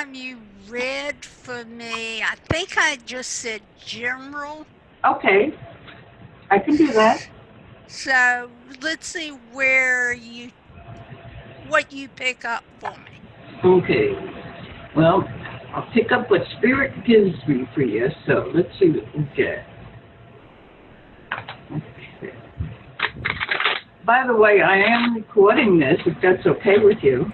time you read for me, I think I just said general. Okay, I can do that. So let's see what you pick up for me. Okay. Well, I'll pick up what spirit gives me for you. So let's see what we get. Okay. By the way, I am recording this, if that's okay with you.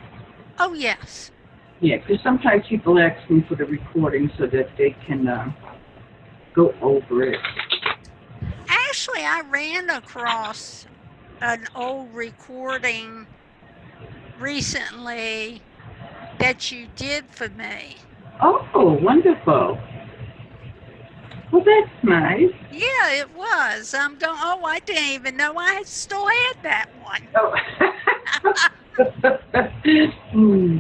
Oh, yes. Yeah, because sometimes people ask me for the recording so that they can go over it. Actually, I ran across an old recording recently that you did for me. Oh, wonderful. Well, that's nice. Yeah, it was. I'm going, oh, I didn't even know I still had that one. Oh. Hmm.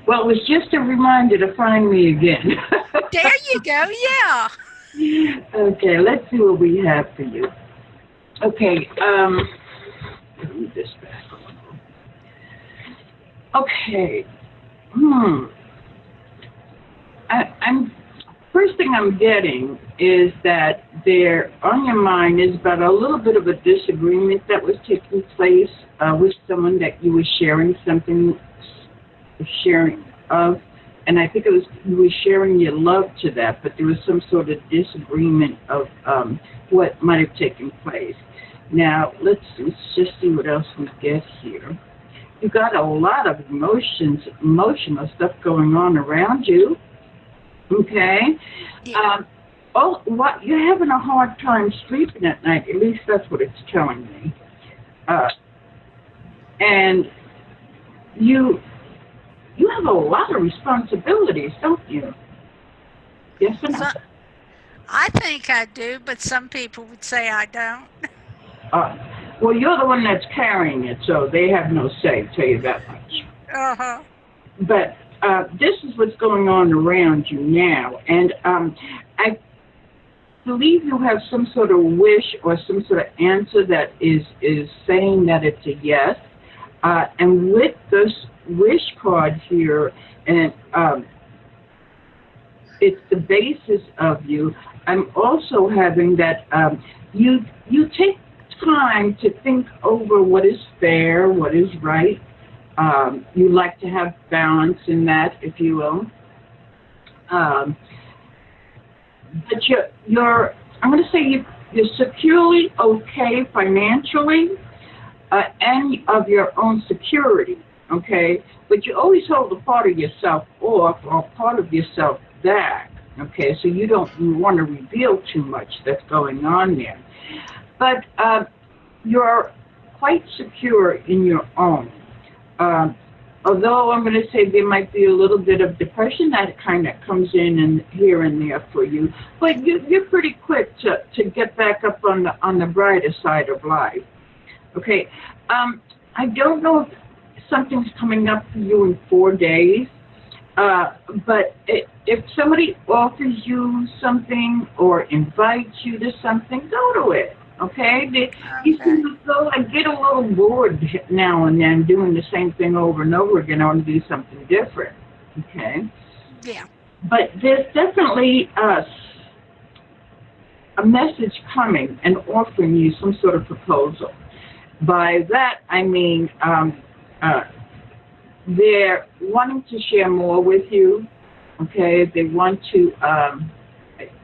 Well, it was just a reminder to find me again. There you go. Yeah. Okay, let's see what we have for you. Okay, move this back a little. Okay, I'm first thing I'm getting is that there on your mind is about a little bit of a disagreement that was taking place with someone that you were sharing something, sharing of, and I think it was you were sharing your love to that, but there was some sort of disagreement of what might have taken place. Now let's just see what else we get here. You got a lot of emotional stuff going on around you. Okay. Yeah. What you're having a hard time sleeping at night. At least that's what it's telling me. And you have a lot of responsibilities, don't you? Yes or no? So, I think I do, but some people would say I don't. Uh, well, you're the one that's carrying it, so they have no say. Tell you that much. Uh huh. But this is what's going on around you now, and I believe you have some sort of wish or some sort of answer that is saying that it's a yes. And with this wish card here, and it's the basis of you. I'm also having that you take time to think over what is fair, what is right. You like to have balance in that, if you will. Um, but you're I'm going to say you're securely okay financially and of your own security, okay? But you always hold a part of yourself off or part of yourself back, okay? So you don't want to reveal too much that's going on there. But you're quite secure in your own. Although I'm going to say there might be a little bit of depression that kind of comes in and here and there for you, but you're pretty quick to get back up on the brighter side of life. Okay, I don't know if something's coming up for you in 4 days, but if somebody offers you something or invites you to something, go to it. Okay, you Okay. seem to go and get a little bored now and then doing the same thing over and over again. I want to do something different. Okay, Yeah. but there's definitely a message coming and offering you some sort of proposal. By that I mean they're wanting to share more with you. Okay, they want to.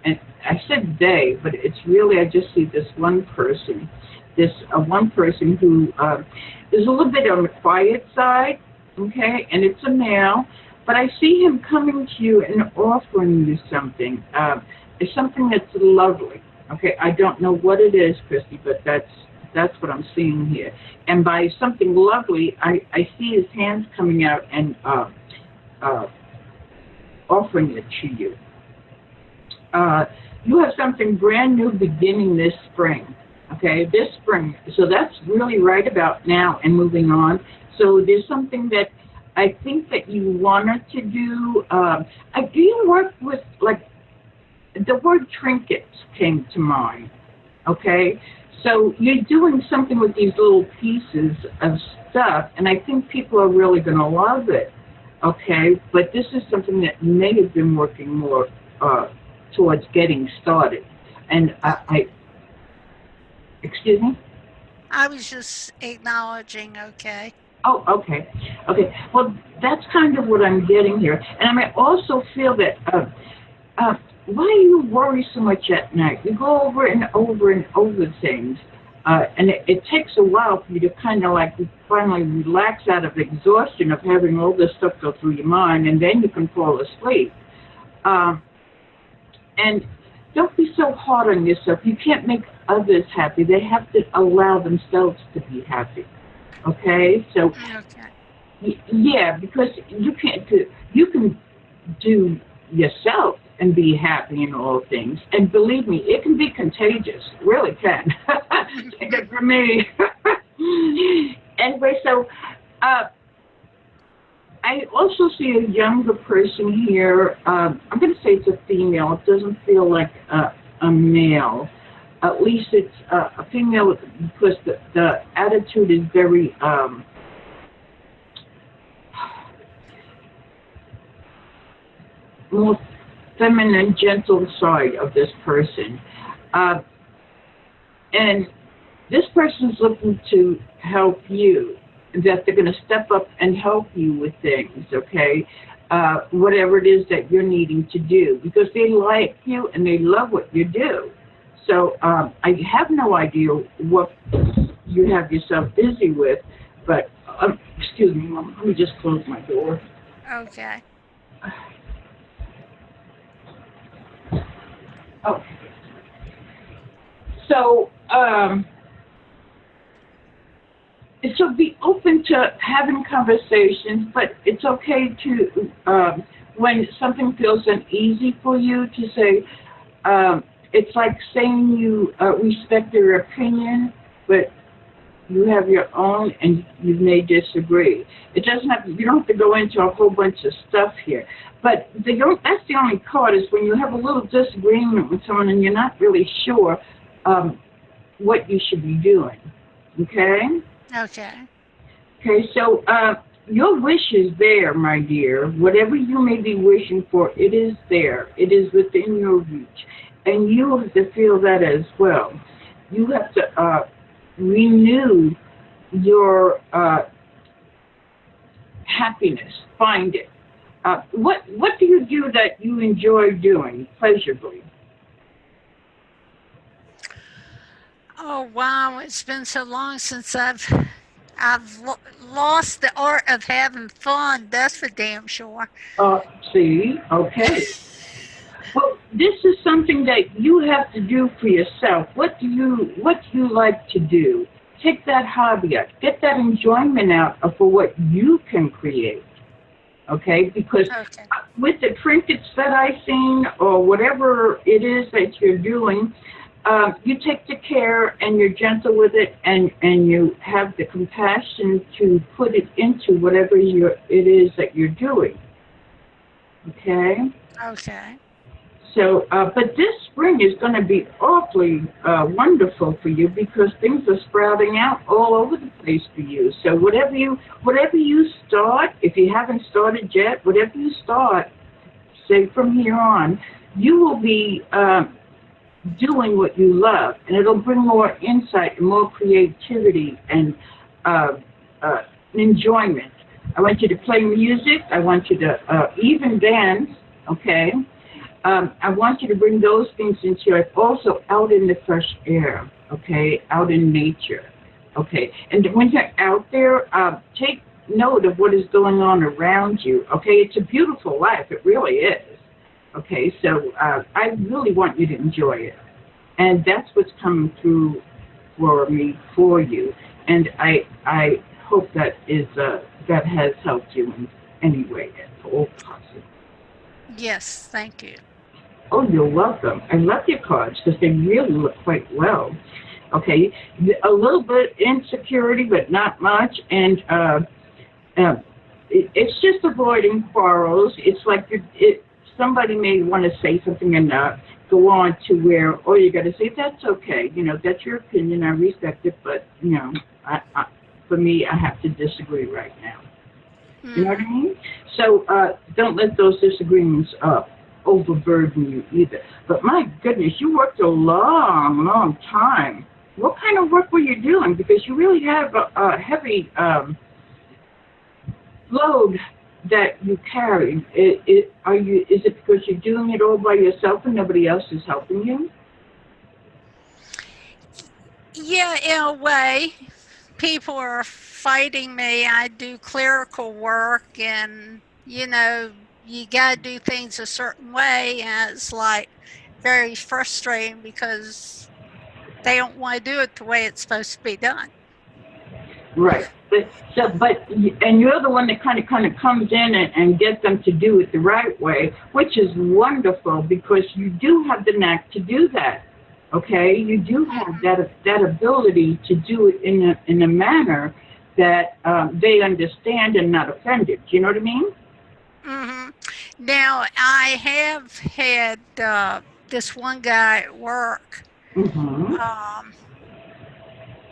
And I said they, but it's really I just see this one person, this one person who is a little bit on the quiet side, okay, and it's a male, but I see him coming to you and offering you something. It's something that's lovely, okay. I don't know what it is, Christy, but that's what I'm seeing here. And by something lovely, I see his hands coming out and offering it to you. You have something brand new beginning this spring, okay, this spring. So that's really right about now and moving on. So there's something that I think that you wanted to do. Do you work with, like, the word trinkets came to mind, okay? So you're doing something with these little pieces of stuff, and I think people are really going to love it. Okay, but this is something that may have been working more towards getting started. And excuse me? I was just acknowledging, okay. Oh, okay. Okay. Well, that's kind of what I'm getting here. And I also feel that, why do you worry so much at night? You go over and over and over things. And it takes a while for you to kind of like finally relax out of exhaustion of having all this stuff go through your mind, and then you can fall asleep. Um, and don't be so hard on yourself. You can't make others happy. They have to allow themselves to be happy. Okay? So, Okay. yeah, because you can't do, you can do yourself and be happy in all things. And believe me, it can be contagious. It really can. Take it from me. Anyway, so I also see a younger person here. I'm going to say it's a female. It doesn't feel like a male. At least it's a female because the attitude is very more feminine, gentle side of this person. And this person's looking to help you, that they're going to step up and help you with things, okay? Whatever it is that you're needing to do, because they like you and they love what you do. So I have no idea what you have yourself busy with, but excuse me, Mom, let me just close my door. Okay. Oh. So, so be open to having conversations, but it's okay to, when something feels uneasy for you, to say, it's like saying you respect their opinion, but you have your own and you may disagree. It doesn't have to, you don't have to go into a whole bunch of stuff here. But that's the only card is when you have a little disagreement with someone and you're not really sure what you should be doing. Okay? Okay. Okay, so your wish is there, my dear. Whatever you may be wishing for, it is there. It is within your reach. And you have to feel that as well. You have to renew your happiness. Find it. What do you do that you enjoy doing pleasurably? Oh wow, it's been so long since I've lost the art of having fun. That's for damn sure. See, okay. Well, this is something that you have to do for yourself. What do you like to do? Take that hobby out. Get that enjoyment out for what you can create. Okay, because Okay. with the trinkets that I've seen or whatever it is that you're doing, you take the care and you're gentle with it, and you have the compassion to put it into whatever it is that you're doing. Okay? Okay. So, but this spring is going to be awfully wonderful for you because things are sprouting out all over the place for you. So whatever you start, if you haven't started yet, whatever you start, say from here on, you will be doing what you love, and it'll bring more insight and more creativity and enjoyment. I want you to play music. I want you to even dance, okay? I want you to bring those things into your life, also out in the fresh air, okay, out in nature, okay. And when you're out there, take note of what is going on around you, okay. It's a beautiful life, it really is, okay. So I really want you to enjoy it, and that's what's coming through for me for you, and I hope that that has helped you in any way at all possible. Yes, thank you. Oh, you're welcome. I love your cards because they really look quite well. Okay, a little bit insecurity, but not much, and it's just avoiding quarrels. It's like somebody may want to say something and go on to where, oh, you got to say that's okay. You know, that's your opinion. I respect it, but you know, for me, I have to disagree right now. You know what I Mm-hmm. mean? So don't let those disagreements overburden you either. But my goodness, you worked a long, long time. What kind of work were you doing? Because you really have a heavy load that you carry. Are you? Is it because you're doing it all by yourself and nobody else is helping you? Yeah, in a way, people are fighting me. I do clerical work, and you got to do things a certain way, and it's like very frustrating because they don't want to do it the way it's supposed to be done. Right. And you're the one that kind of comes in and gets them to do it the right way, which is wonderful because you do have the knack to do that. Okay, you do have Hmm. that ability to do it in a manner that they understand and not offended. Do you know what I mean? Hmm. Now, I have had this one guy at work. Mm-hmm. Um,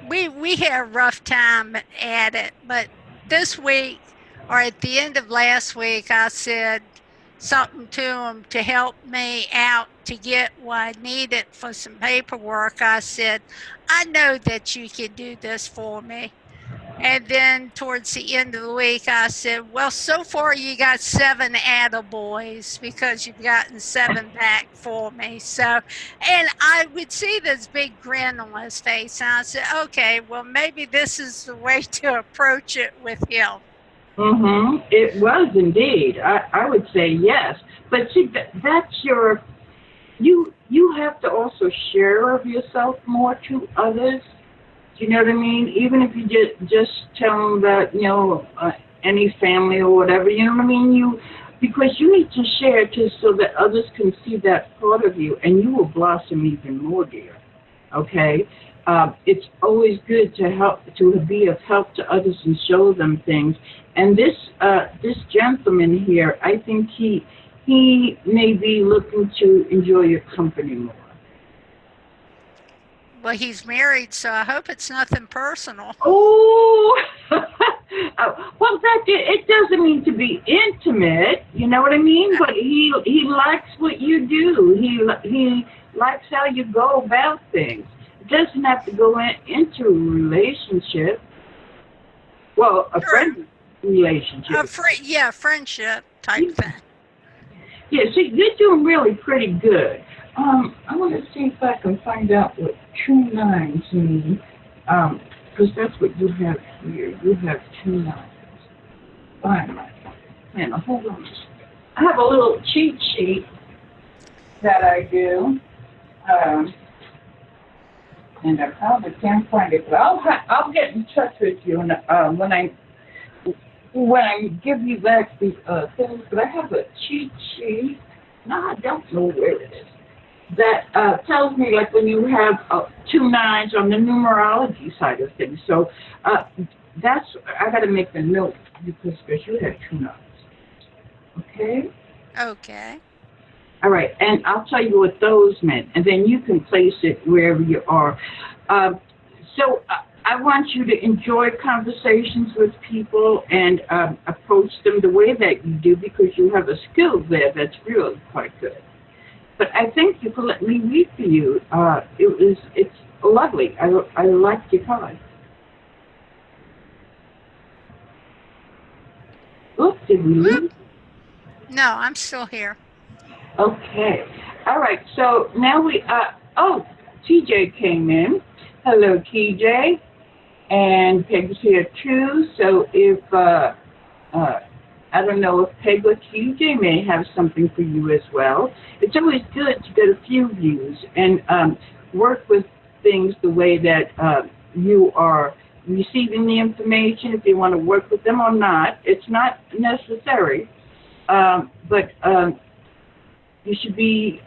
we had a rough time at it, but this week or at the end of last week, I said something to him to help me out to get what I needed for some paperwork. I said, I know that you can do this for me. And then towards the end of the week, I said, well, so far you got 7 attaboys because you've gotten 7 back for me. So, and I would see this big grin on his face. And I said, okay, well, maybe this is the way to approach it with him. Mm-hmm. It was indeed. I would say yes. But see, that's your you have to also share of yourself more to others. Do you know what I mean? Even if you just tell them that any family or whatever, you know what I mean. Because you need to share too, so that others can see that part of you, and you will blossom even more, dear. Okay, it's always good to be of help to others and show them things. And this gentleman here, I think he may be looking to enjoy your company more. Well, he's married, so I hope it's nothing personal. Oh, well, it doesn't mean to be intimate. You know what I mean? But he likes what you do. He likes how you go about things. It doesn't have to go into a relationship. Well, a True. friendly relationship. Yeah, friendship type Yeah, thing. yeah. See, you're doing really pretty good. I want to see if I can find out what 2 9s mean. Because that's what you have here. You have 2 9s. Fine. Man, hold on. I have a little cheat sheet that I do, um, and I probably can't find it, but I'll get in touch with you and, when I give you back the things. But I have a cheat sheet. No, I don't know where it is. That tells me like when you have 2 9s on the numerology side of things. So that's I got to make a note because you had 2 9s. Okay. Okay. All right, and I'll tell you what those meant, and then you can place it wherever you are. Um, so I want you to enjoy conversations with people and approach them the way that you do because you have a skill there that's really quite good. But I thank you for letting me read for you. It's lovely. I liked your card. Oops, did we Whoop. lose? No, I'm still here. Okay. All right. So now oh, TJ came in. Hello, TJ. And Peg's here too. So if uh, I don't know if Peg or TJ may have something for you as well. It's always good to get a few views and work with things the way that you are receiving the information. If you want to work with them or not, it's not necessary. But you should be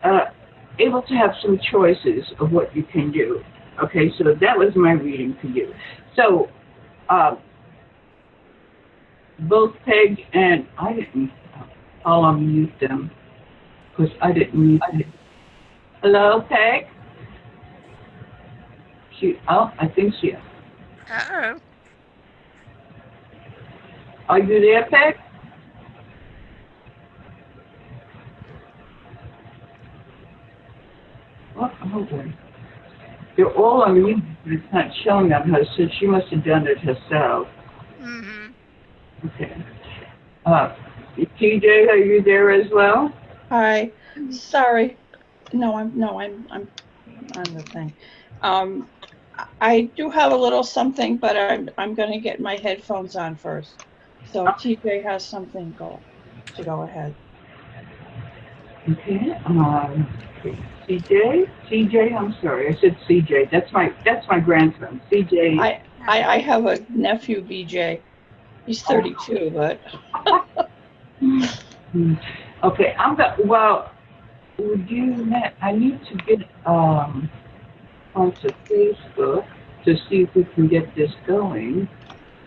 able to have some choices of what you can do. Okay, so that was my reading for you. So uh, both Peg and I didn't. I'll unmute them because I didn't mute them. Hello, Peg. I think she. Uh oh. Are you there, Peg? Oh, hold on. They're all on mute, but it's not showing on her, so she must have done it herself. Mm-hmm. Okay. TJ, are you there as well? Hi. Sorry. No, I'm on the thing. I do have a little something, but I'm gonna get my headphones on first. So if TJ has something, go ahead. Okay. CJ, I'm sorry, I said CJ. That's my grandson. CJ. I have a nephew, BJ. He's 32, but Okay, well, would you, I need to get onto Facebook to see if we can get this going.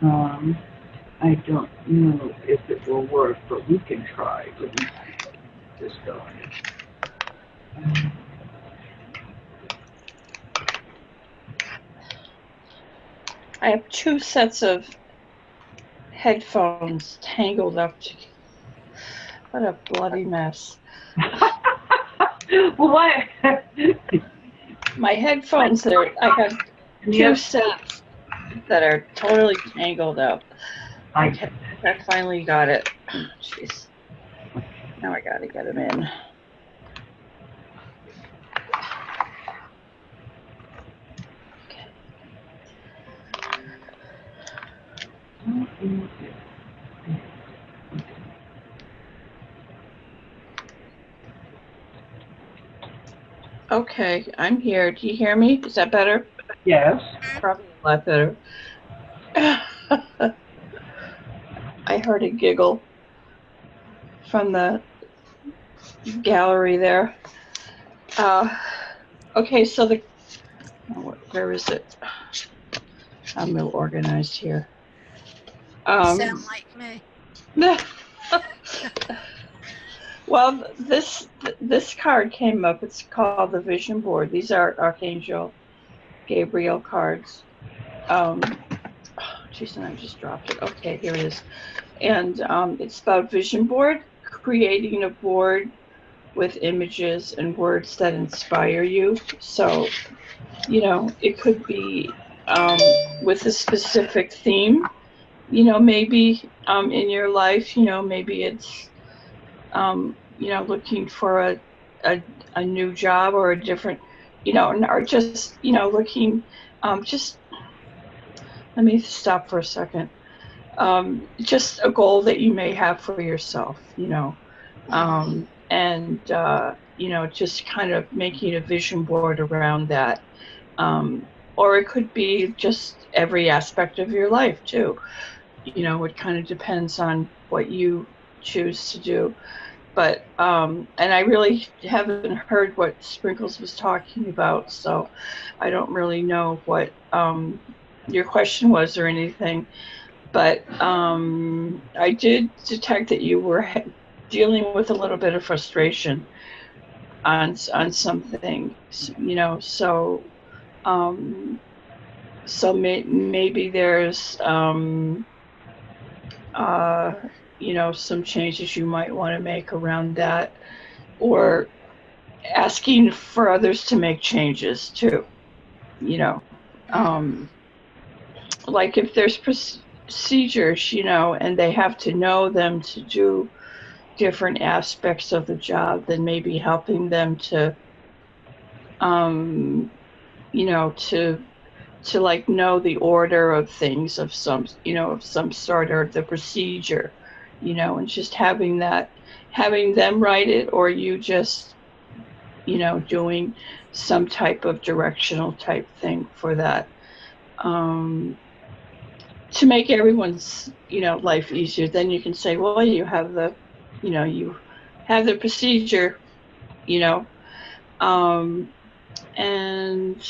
I don't know if it will work, but we can try. Let me get this going. I have two sets of headphones tangled up together. What a bloody mess. Well, why? My headphones I have two sets that are totally tangled up. I finally got it. Jeez. Now I gotta get them in. Okay, I'm here. Do you hear me? Is that better? Yes. Probably a lot better. I heard a giggle from the gallery there. Okay, so where is it? I'm real organized here. Sound like me. Well, this card came up. It's called the Vision Board. These are Archangel Gabriel cards. Geez, and I just dropped it. Okay, here it is. And it's about Vision Board, creating a board with images and words that inspire you. So, it could be with a specific theme, maybe in your life, maybe it's, looking for a new job or a different, or just, looking, just, let me stop for a second. Just a goal that you may have for yourself, and, just kind of making a vision board around that. Or it could be just every aspect of your life too. It kind of depends on what you choose to do. But, and I really haven't heard what Sprinkles was talking about, so I don't really know what your question was or anything. But I did detect that you were dealing with a little bit of frustration on something, so maybe there's some changes you might want to make around that, or asking for others to make changes too, like if there's procedures, and they have to know them to do different aspects of the job, then maybe helping them to to like know the order of things of some sort, or the procedure, and just having them write it, or you just doing some type of directional type thing for that, to make everyone's life easier. Then you can say, well, you have the procedure, and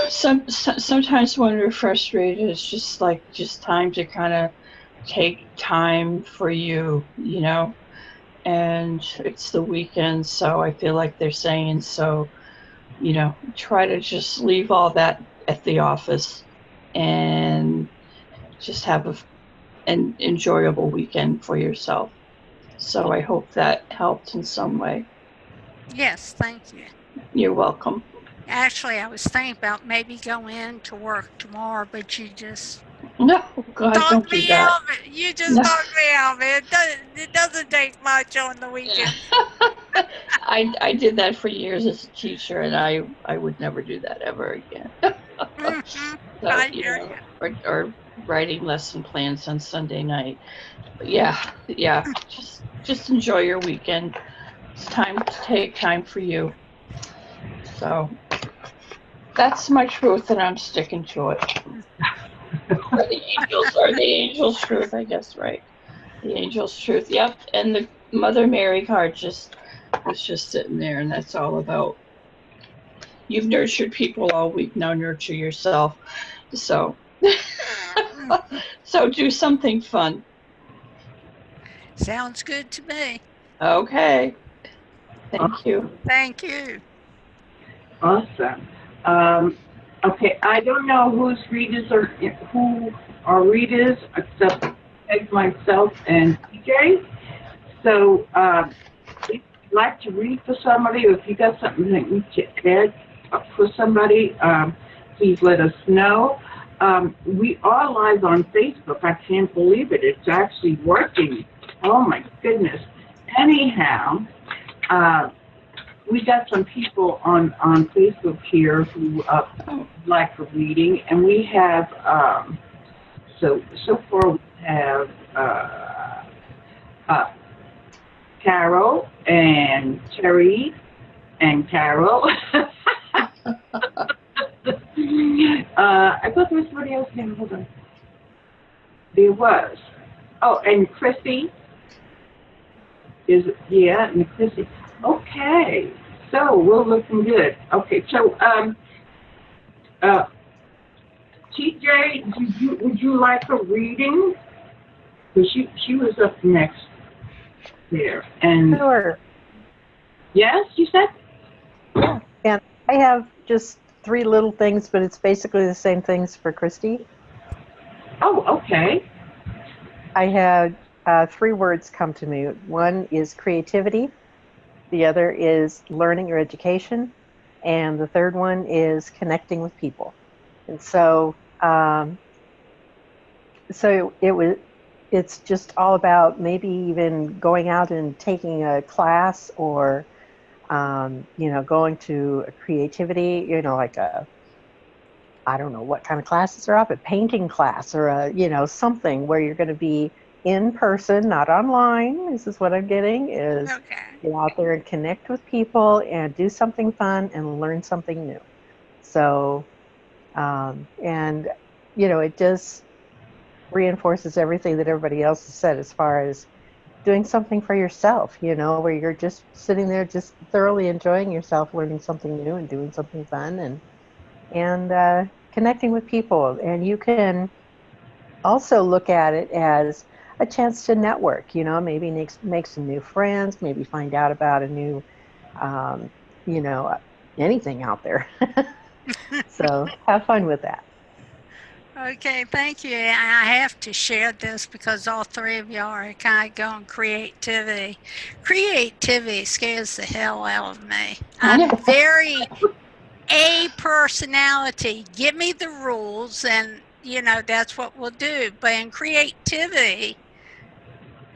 sometimes when we're frustrated, it's just time to kind of take time for you, and it's the weekend, so I feel like they're saying, so try to just leave all that at the office and just have an enjoyable weekend for yourself. So I hope that helped in some way. Yes, thank you. You're welcome. Actually, I was thinking about maybe going into work tomorrow, but you just No, God, don't talked do me that. out of it. You just No. talked me out of it. It doesn't take much on the weekend. I did that for years as a teacher, and I would never do that ever again. Mm-hmm. So, I hear you. or writing lesson plans on Sunday night. But yeah, just enjoy your weekend. It's time to take time for you. So that's my truth, and I'm sticking to it. Or the angel's truth, I guess, right? The angel's truth. Yep. And the Mother Mary card was just sitting there, and that's all about. You've nurtured people all week. Now nurture yourself. So, so do something fun. Sounds good to me. Okay. Thank you. Thank you. Awesome. Okay, I don't know who are readers except myself and TJ. So if you'd like to read for somebody, or if you got something that you can add for somebody, please let us know. We are live on Facebook. I can't believe it. It's actually working. Oh my goodness. Anyhow, we got some people on Facebook here who like a reading, and we have so far we have Carol and Terry and Carol. I thought there was somebody else named. Hold on. There was. Oh, and Chrissy and Chrissy. Okay, so we're looking good. Okay, so TJ, would you like a reading? Because she was up next there, and Sure. yes, you said. Yeah. And I have just 3 little things, but it's basically the same things for Christy. Oh, okay. I had 3 words come to me. One is creativity, the other is learning or education, and the third one is connecting with people. And so, it's just all about maybe even going out and taking a class, or going to a creativity, like I don't know what kind of classes are up, a painting class, or something where you're going to be in person, not online. This is what I'm getting, is get out there and connect with people and do something fun and learn something new. So, it just reinforces everything that everybody else has said as far as doing something for yourself, where you're just sitting there just thoroughly enjoying yourself, learning something new and doing something fun, and connecting with people. And you can also look at it as a chance to network, maybe make some new friends, maybe find out about a new, anything out there. So have fun with that. Okay, thank you. I have to share this because all 3 of y'all are kind of going creativity. Creativity scares the hell out of me. I'm very A personality. Give me the rules and, that's what we'll do. But in creativity,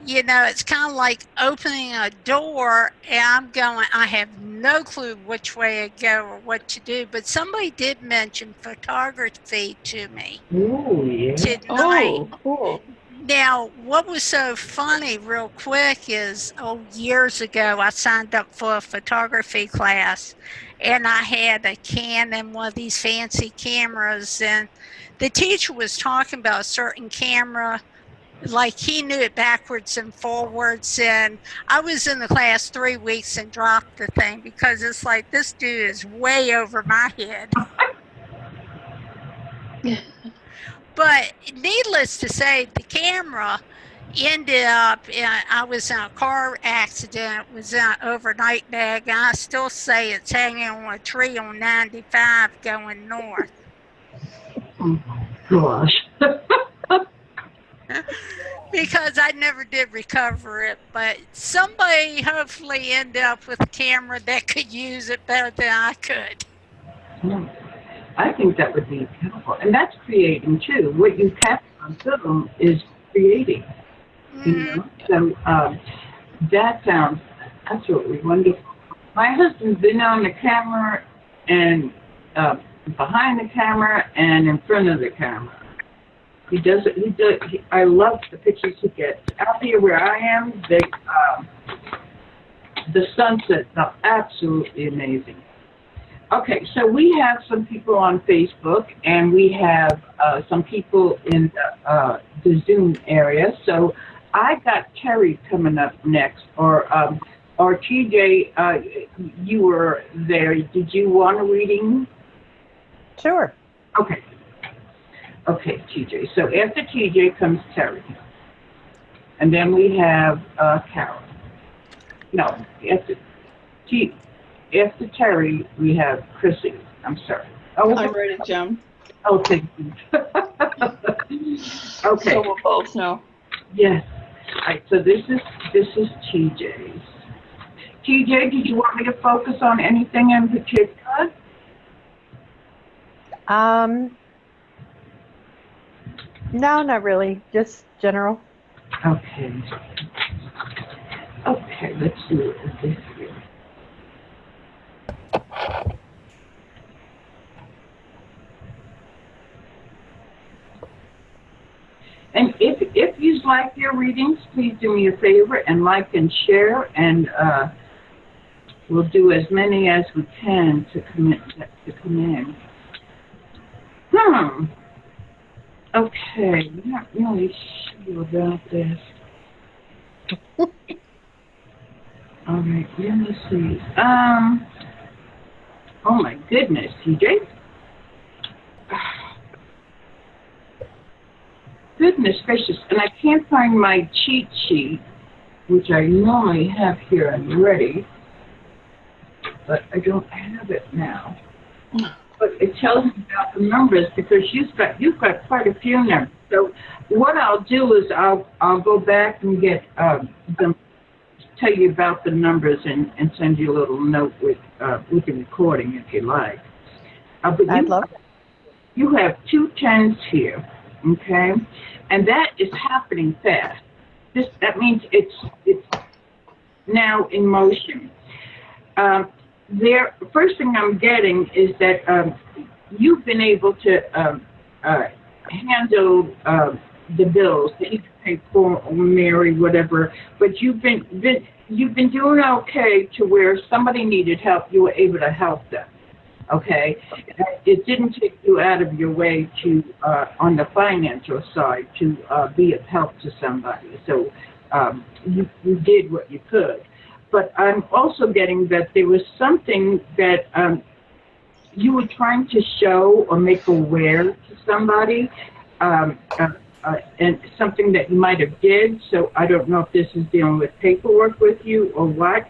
it's kind of like opening a door and I have no clue which way to go or what to do. But somebody did mention photography to me tonight. Oh, cool. Now, what was so funny real quick is, years ago, I signed up for a photography class, and I had a Canon, one of these fancy cameras, and the teacher was talking about a certain camera, like he knew it backwards and forwards, and I was in the class 3 weeks and dropped the thing because it's like, this dude is way over my head. But needless to say, the camera ended up, I was in a car accident, it was in an overnight bag, and I still say it's hanging on a tree on 95 going north. Oh my gosh. because I never did recover it. But somebody hopefully ended up with a camera that could use it better than I could. I think that would be helpful. And that's creating too. What you capture on film is creating. Mm-hmm. So that sounds absolutely wonderful. My husband's been on the camera and behind the camera and in front of the camera. He does it. I love the pictures he gets. Out here where I am, the sunsets are absolutely amazing. Okay, so we have some people on Facebook, and we have some people in the Zoom area. So I got Terry coming up next, or TJ, you were there. Did you want a reading? Sure. Okay. Okay, TJ. So after TJ comes Terry. And then we have Carol. No, after Terry, we have Chrissy. I'm sorry. Oh, I'm ready, Jim. Oh, thank you. Okay. So we'll both know. Yes. All right, so this is TJ's. TJ, did you want me to focus on anything in particular? No, not really. Just general. Okay. Okay, let's see what this is. And if you like your readings, please do me a favor and like and share, and we'll do as many as we can to come in. Okay, I'm not really sure about this. All right, let me see. Oh my goodness, TJ. Goodness gracious, and I can't find my cheat sheet, which I normally have here and ready, but I don't have it now. But it tells me about the numbers because you've got quite a few numbers. So what I'll do is I'll go back and get them, tell you about the numbers and send you a little note with the recording if you like. But I'd love it. You have 2 10s here, okay, and that is happening fast. That means it's now in motion. First thing I'm getting is that you've been able to handle the bills that you can pay for, or Mary, whatever. But you've been doing okay to where somebody needed help, you were able to help them. Okay, it didn't take you out of your way to on the financial side to be of help to somebody. So you did what you could. But I'm also getting that there was something that you were trying to show or make aware to somebody, and something that you might have did. So I don't know if this is dealing with paperwork with you or what,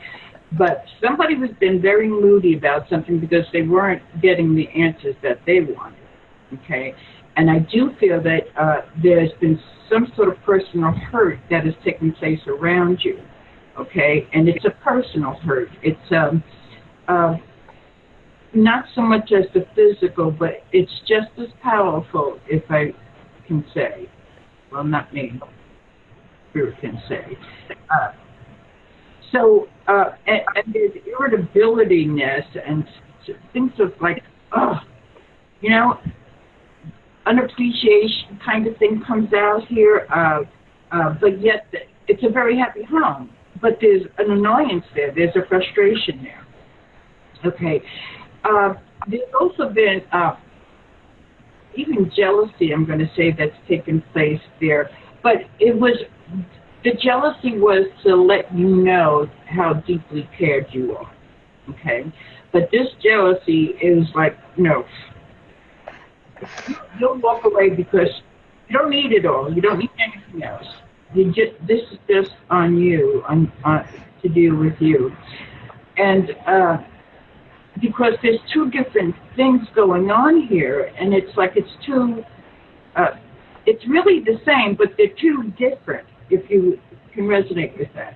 but somebody has been very moody about something because they weren't getting the answers that they wanted, okay? And I do feel that there's been some sort of personal hurt that has taken place around you. Okay, and it's a personal hurt. It's not so much as the physical, but it's just as powerful, if I can say. Well, not me. Spirit can say. And there's irritability-ness and things of like, unappreciation kind of thing comes out here. But yet it's a very happy home. But there's an annoyance there. There's a frustration there. Okay. There's also been even jealousy, I'm going to say, that's taken place there. But the jealousy was to let you know how deeply cared you are. Okay. But this jealousy is like, no. You'll walk away because you don't need it all. You don't need anything else. This is just on you, to deal with you. And because there's 2 different things going on here, and it's like it's 2 it's really the same, but they're two different, if you can resonate with that.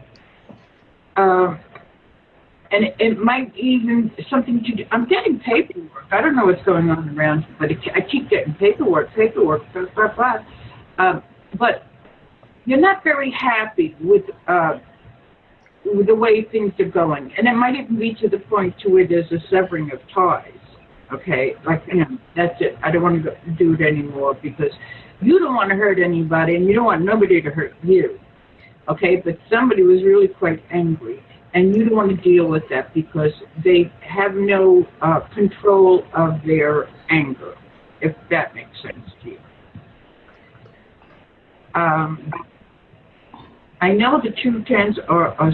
And it might even something to do. I'm getting paperwork. I don't know what's going on around here, but I keep getting paperwork, blah, blah, blah. But you're not very happy with the way things are going. And it might even be to the point to where there's a severing of ties. Okay? Like, that's it. I don't want to do it anymore because you don't want to hurt anybody and you don't want nobody to hurt you. Okay? But somebody was really quite angry. And you don't want to deal with that because they have no control of their anger, if that makes sense to you. I know the two tens are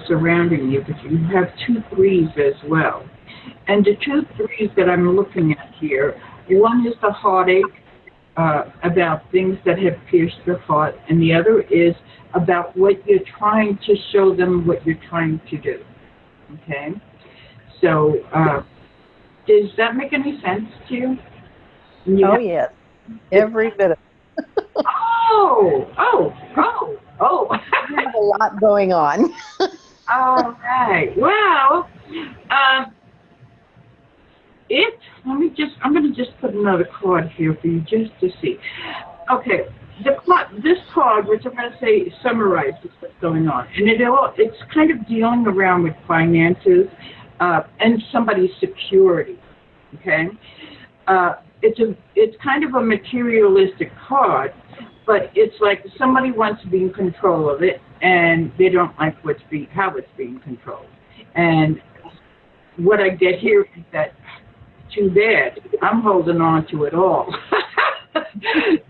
surrounding you, but you have 2 threes as well. And the 2 threes that I'm looking at here, one is the heartache about things that have pierced your heart, and the other is about what you're trying to show them, what you're trying to do. Okay? So, does that make any sense to you? Oh, yes. Every bit of it. Oh. There's a lot going on. All right. Well, I'm going to just put another card here for you just to see. Okay. This card, which I'm going to say summarizes what's going on, and it's kind of dealing around with finances and somebody's security. Okay, it's kind of a materialistic card, but it's like somebody wants to be in control of it, and they don't like how it's being controlled. And what I get here is that too bad, I'm holding on to it all.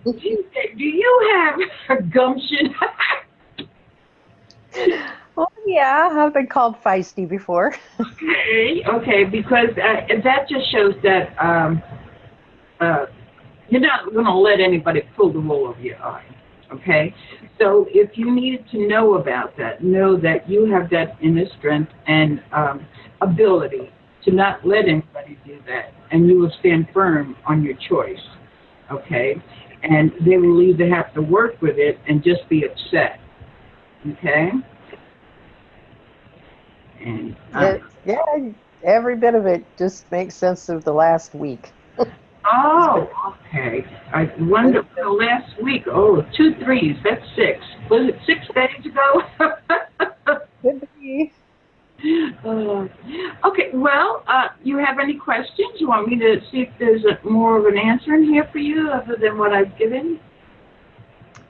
Do you have a gumption? Well, yeah, I've been called feisty before. Okay, because that just shows that you're not going to let anybody pull the wool over your eye. Okay, so if you needed to know about that, know that you have that inner strength and ability to not let anybody do that, and you will stand firm on your choice. Okay, and they will either have to work with it and just be upset. Okay, and yeah, every bit of it just makes sense of the last week. Oh, okay. I wonder the last week. Oh, 2 threes. That's 6. Was it 6 days ago? Could be. Okay, well, you have any questions? You want me to see if there's more of an answer in here for you other than what I've given?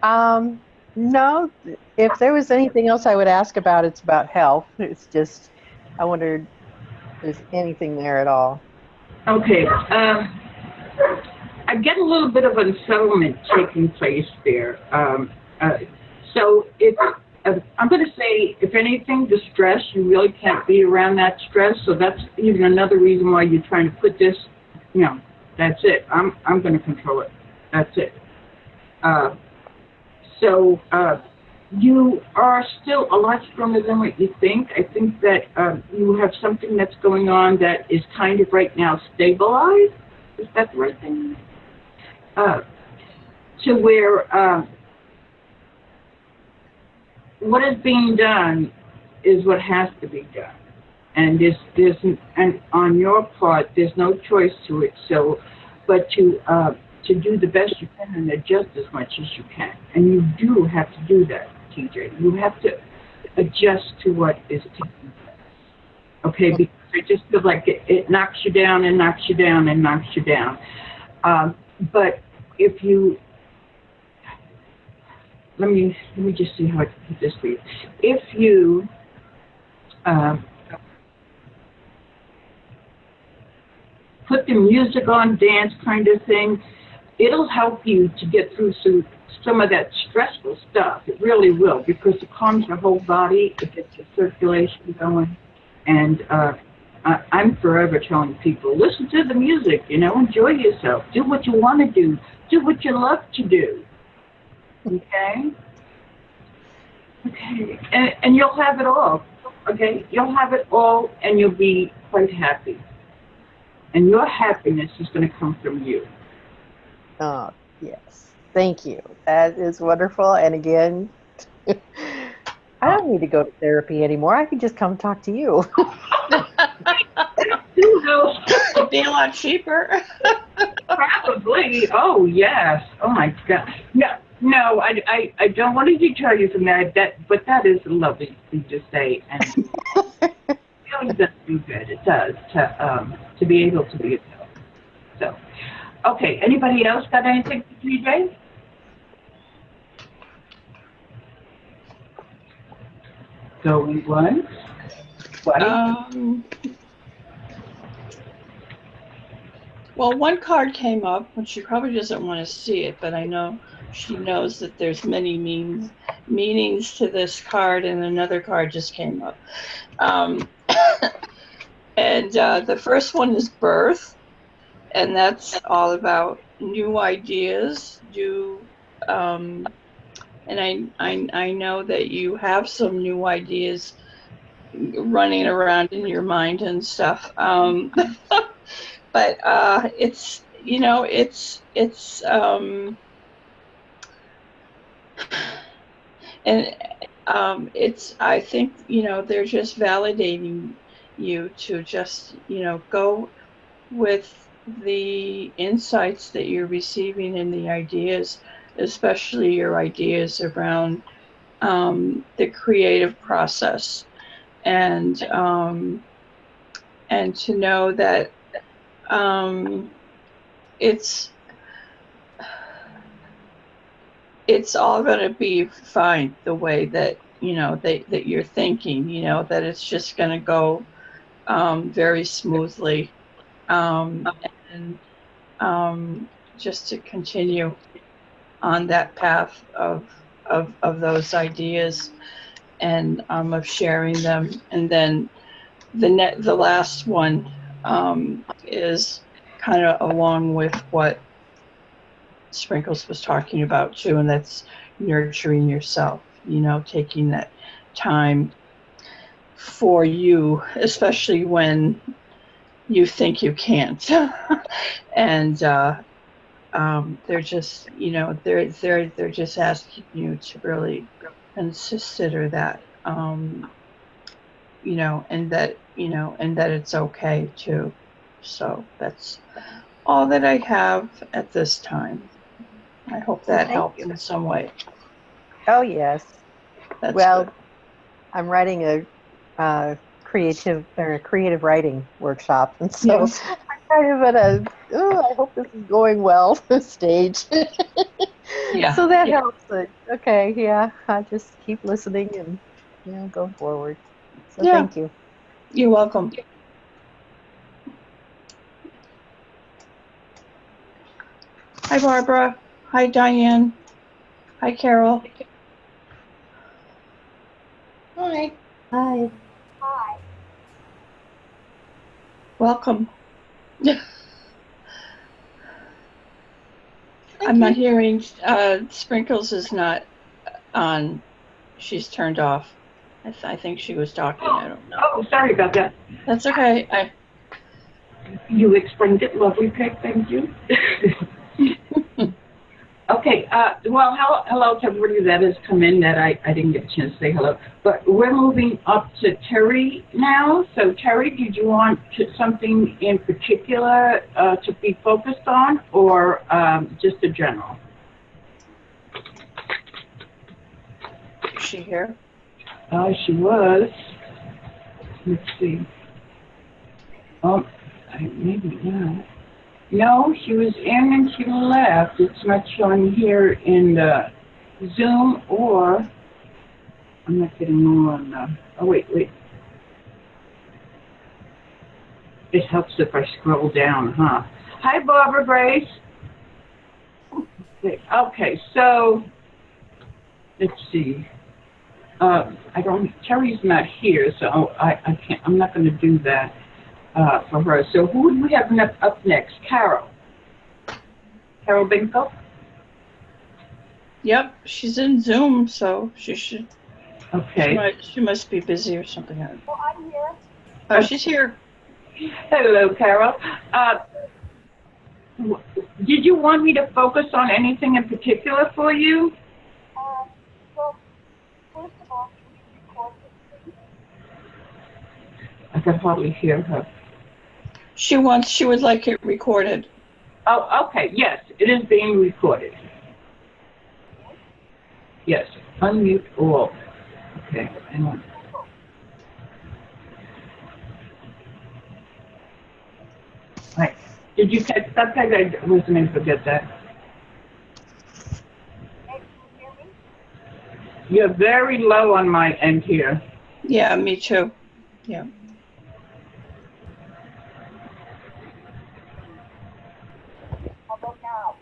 No. If there was anything else I would ask about, it's about health. It's just, I wondered if there's anything there at all. Okay. I get a little bit of unsettlement taking place there. So it's... I'm going to say, if anything, the stress, you really can't be around that stress. So that's even another reason why you're trying to put this, that's it. I'm going to control it. That's it. So you are still a lot stronger than what you think. I think that you have something that's going on that is kind of right now stabilized. Is that the right thing? To where... what is being done is what has to be done, and and on your part, there's no choice to it. So, but to do the best you can and adjust as much as you can, and you do have to do that, TJ. You have to adjust to what is taking place. Okay, because I just feel like it knocks you down and knocks you down and knocks you down. But if you Let me just see how I can put this for you. If you put the music on, dance kind of thing, it'll help you to get through some of that stressful stuff. It really will, because it calms your whole body, it gets your circulation going, and I'm forever telling people, listen to the music, enjoy yourself, do what you want to do what you love to do. Okay? Okay. And you'll have it all. Okay? You'll have it all, and you'll be quite happy. And your happiness is going to come from you. Oh, yes. Thank you. That is wonderful. And again, I don't need to go to therapy anymore. I can just come talk to you. It'd be a lot cheaper. Probably. Oh, yes. Oh, my God. No, I don't want to deter you from that, but that is a lovely thing to say. And it really does do good. It does to be able to be a help. So, okay. Anybody else got anything for TJ? Going once. Well, one card came up, and she probably doesn't want to see it, but I know she knows that there's many meanings to this card, and another card just came up. And the first one is birth, and that's all about new ideas, and I know that you have some new ideas running around in your mind and stuff. But it's and it's, I think, they're just validating you to just, go with the insights that you're receiving and the ideas, especially your ideas around the creative process, and to know that it's all going to be fine the way that that you're thinking, that it's just going to go very smoothly, and just to continue on that path of those ideas, and of sharing them. And then the last one is kind of along with what Sprinkles was talking about too, and that's nurturing yourself, taking that time for you, especially when you think you can't. And they're just, they're just asking you to really consider that, and that, and that it's okay too. So that's all that I have at this time. I hope that helped in some way. Oh, yes. That's well, good. I'm writing a creative writing workshop, and so Yes. I'm kind of at I hope this is going well stage. Yeah. So that helps. Okay, yeah, I just keep listening and go forward. So thank you. You're welcome. Hi, Barbara. Hi, Diane. Hi, Carol. Hi. Hi. Welcome. I'm not hearing. Sprinkles is not on. She's turned off. I think she was talking. I don't know. Oh, sorry about that. That's okay. You explained it, lovely Peg. Thank you. Okay. Well, hello to everybody that has come in that I didn't get a chance to say hello. But we're moving up to Terry now. So, Terry, did you want something in particular to be focused on, or just a general? Is she here? She was. Let's see. Oh, maybe not. No, she was in and she left. It's not showing here in the Zoom, or I'm not getting more on the. Oh, wait. It helps if I scroll down, huh? Hi, Barbara Grace. Okay, so let's see. Terry's not here, so I can't. I'm not going to do that for her. So who would we have up next? Carol. Carol Binko? Yep, she's in Zoom, so she should. Okay. She must be busy or something. Oh, I'm here. Oh, she's here. Hello, Carol. Did you want me to focus on anything in particular for you? Well, first of all, can you record this, please? I can hardly hear her. She would like it recorded. Oh, okay. Yes, it is being recorded. Yes. Unmute all. Okay. Hang on. Right. Did you catch that, Peg? I wasn't able to get that. Hey, can you hear me? You're very low on my end here. Yeah, me too. Yeah. How about now?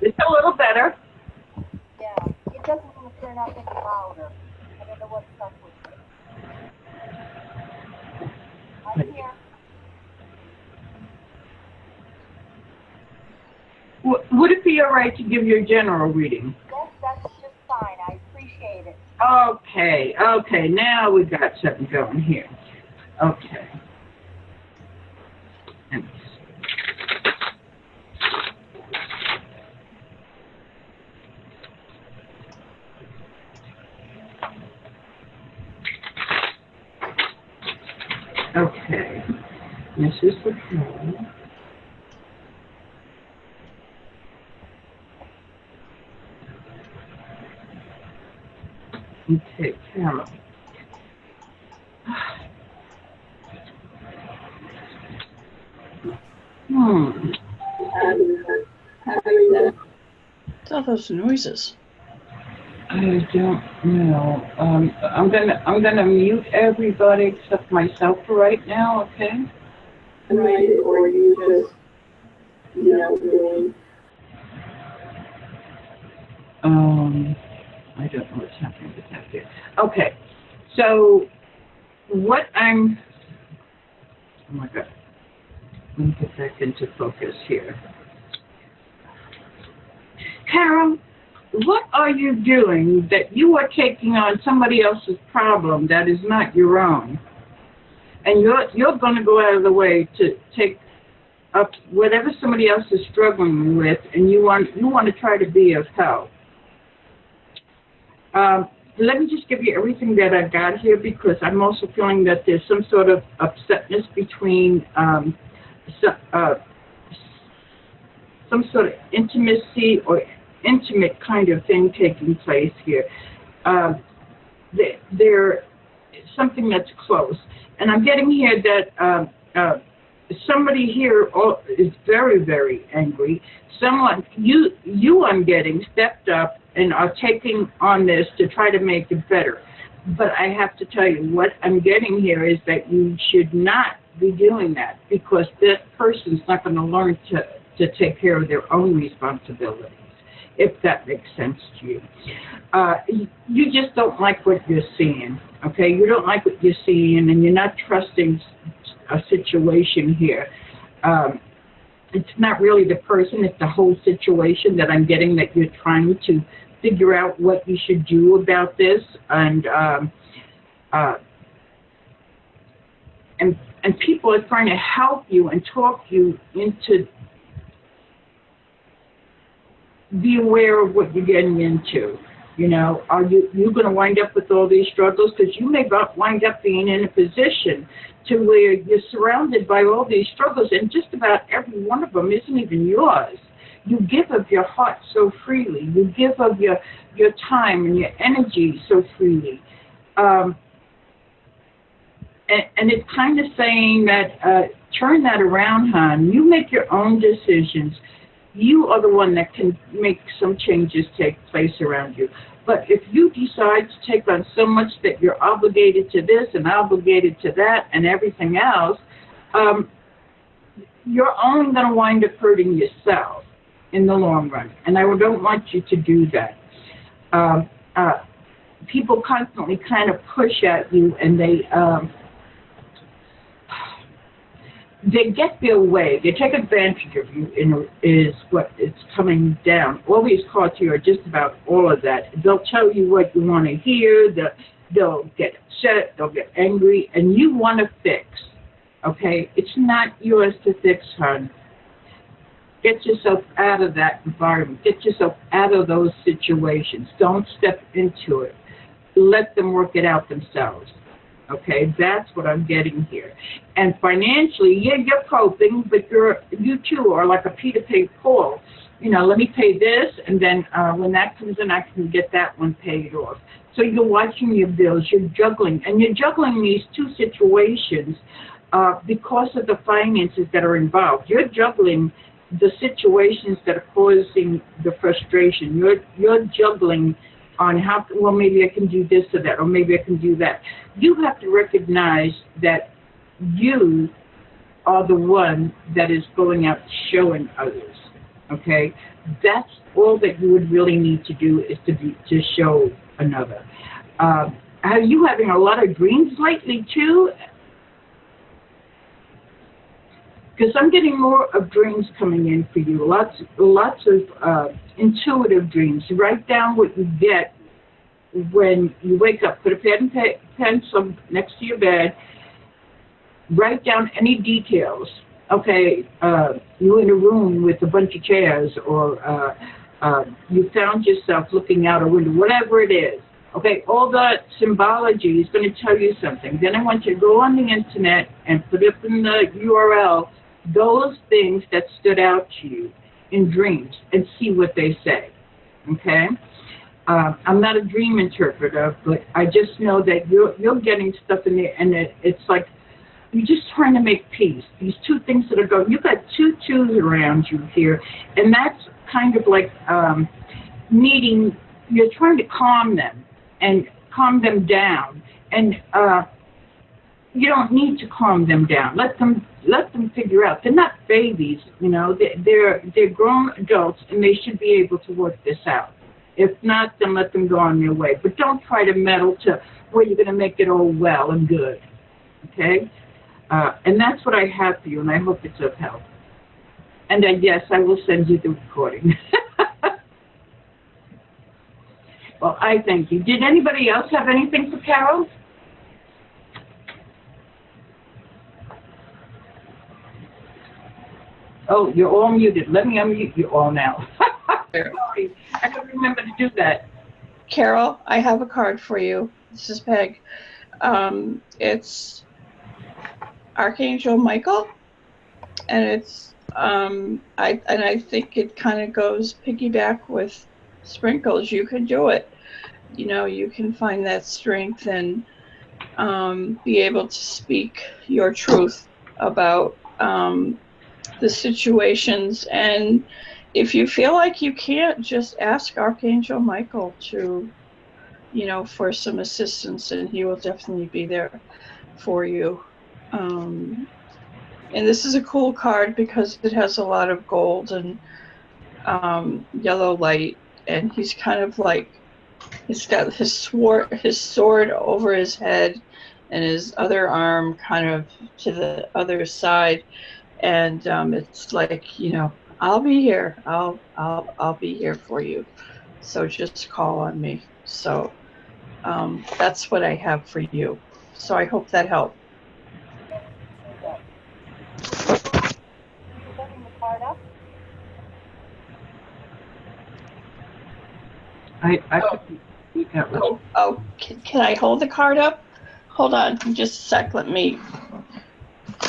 It's a little better. Yeah, it doesn't want to turn up any louder. I don't know what's up with it. I'm here. Would it be all right to give you a general reading? Yes, that's just fine. I appreciate it. Okay. Okay. Now we got something going here. Okay. Okay. This is the card. Okay, camera. What's all those noises? I don't know. I'm gonna mute everybody except myself for right now. Okay. Right, or you just, doing. I don't know what's happening with that here. Okay. So what I'm. Oh my God. Let me get back into focus here. Carol, what are you doing that you are taking on somebody else's problem that is not your own? And you're going to go out of the way to take up whatever somebody else is struggling with, and you want to try to be of help. Let me just give you everything that I got here, because I'm also feeling that there's some sort of upsetness between some sort of intimacy or intimate kind of thing taking place here. There something that's close. And I'm getting here that somebody here is very, very angry. Someone, you I'm getting, stepped up and are taking on this to try to make it better. But I have to tell you, what I'm getting here is that you should not be doing that, because this person's not going to learn to take care of their own responsibilities, if that makes sense to you. You just don't like what you're seeing, okay? You don't like what you're seeing, and you're not trusting a situation here. It's not really the person, it's the whole situation that I'm getting, that you're trying to figure out what you should do about this, and people are trying to help you and talk you into be aware of what you're getting into. You know, are you going to wind up with all these struggles? Because you may wind up being in a position to where you're surrounded by all these struggles, and just about every one of them isn't even yours. You give of your heart so freely. You give of your time and your energy so freely. And it's kind of saying that, turn that around, hon. You make your own decisions. You are the one that can make some changes take place around you. But if you decide to take on so much that you're obligated to this and obligated to that and everything else, you're only going to wind up hurting yourself in the long run. And I don't want you to do that. People constantly kind of push at you, and they get their way. They take advantage of you, is what is coming down. All these cards here are just about all of that. They'll tell you what you want to hear. They'll get upset. They'll get angry. And you want to fix, okay? It's not yours to fix, hon. Get yourself out of that environment. Get yourself out of those situations. Don't step into it. Let them work it out themselves. Okay, that's what I'm getting here. And financially, yeah, you're coping, but you too are like a Peter paid Paul. You know, let me pay this, and then when that comes in, I can get that one paid off. So you're watching your bills, you're juggling, and you're juggling these two situations because of the finances that are involved. You're juggling the situations that are causing the frustration. You're juggling on how, well, maybe I can do this or that, or maybe I can do that. You have to recognize that you are the one that is going out showing others, okay? That's all that you would really need to do, is to show another. Are you having a lot of dreams lately too? Because I'm getting more of dreams coming in for you. Lots of intuitive dreams. You write down what you get when you wake up. Put a pen and pencil next to your bed. Write down any details. Okay, you're in a room with a bunch of chairs, or you found yourself looking out a window, whatever it is. Okay, all that symbology is going to tell you something. Then I want you to go on the internet and put up in the URL those things that stood out to you in dreams and see what they say, okay? I'm not a dream interpreter, but I just know that you're getting stuff in there, and it's like you're just trying to make peace. These two things that are going, you've got two twos around you here, and that's kind of like you're trying to calm them and calm them down, and you don't need to calm them down. Let them figure out. They're not babies, you know. They're grown adults, and they should be able to work this out. If not, then let them go on their way. But don't try to meddle to where you're going to make it all well and good. Okay? And that's what I have for you, and I hope it's of help. And yes, I will send you the recording. Well, I thank you. Did anybody else have anything for Carol? Oh, you're all muted. Let me unmute you all now. Sorry, I don't remember to do that. Carol, I have a card for you. This is Peg. It's Archangel Michael, and it's I think it kind of goes piggyback with sprinkles. You can do it. You know, you can find that strength and be able to speak your truth about the situations. And if you feel like you can't, just ask Archangel Michael to, you know, for some assistance, and he will definitely be there for you. And this is a cool card because it has a lot of gold and yellow light, and he's kind of like, he's got his sword over his head and his other arm kind of to the other side, and it's like, you know, I'll be here. I'll be here for you. So just call on me. So that's what I have for you. So I hope that helped. Can I hold the card up? Hold on, just a sec. Let me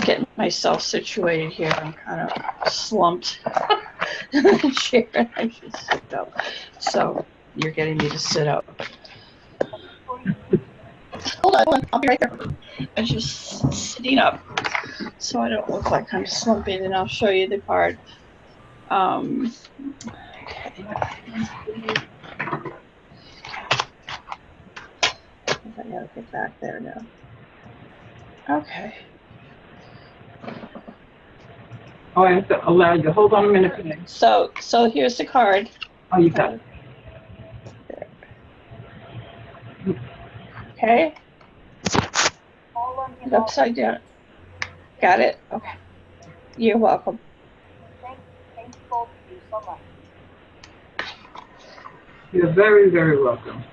get myself situated here. I'm kind of slumped in the chair. I should sit up. So you're getting me to sit up. Hold on, I'll be right there. I'm just sitting up so I don't look like I'm slumping, and I'll show you the card. Okay. I gotta get back there now. Okay. Oh, I have to allow you. Hold on a minute. So here's the card. Oh, you got it. There. Okay. Upside down. Got it? Okay. You're welcome. Thank you both of you so much. You're very, very welcome.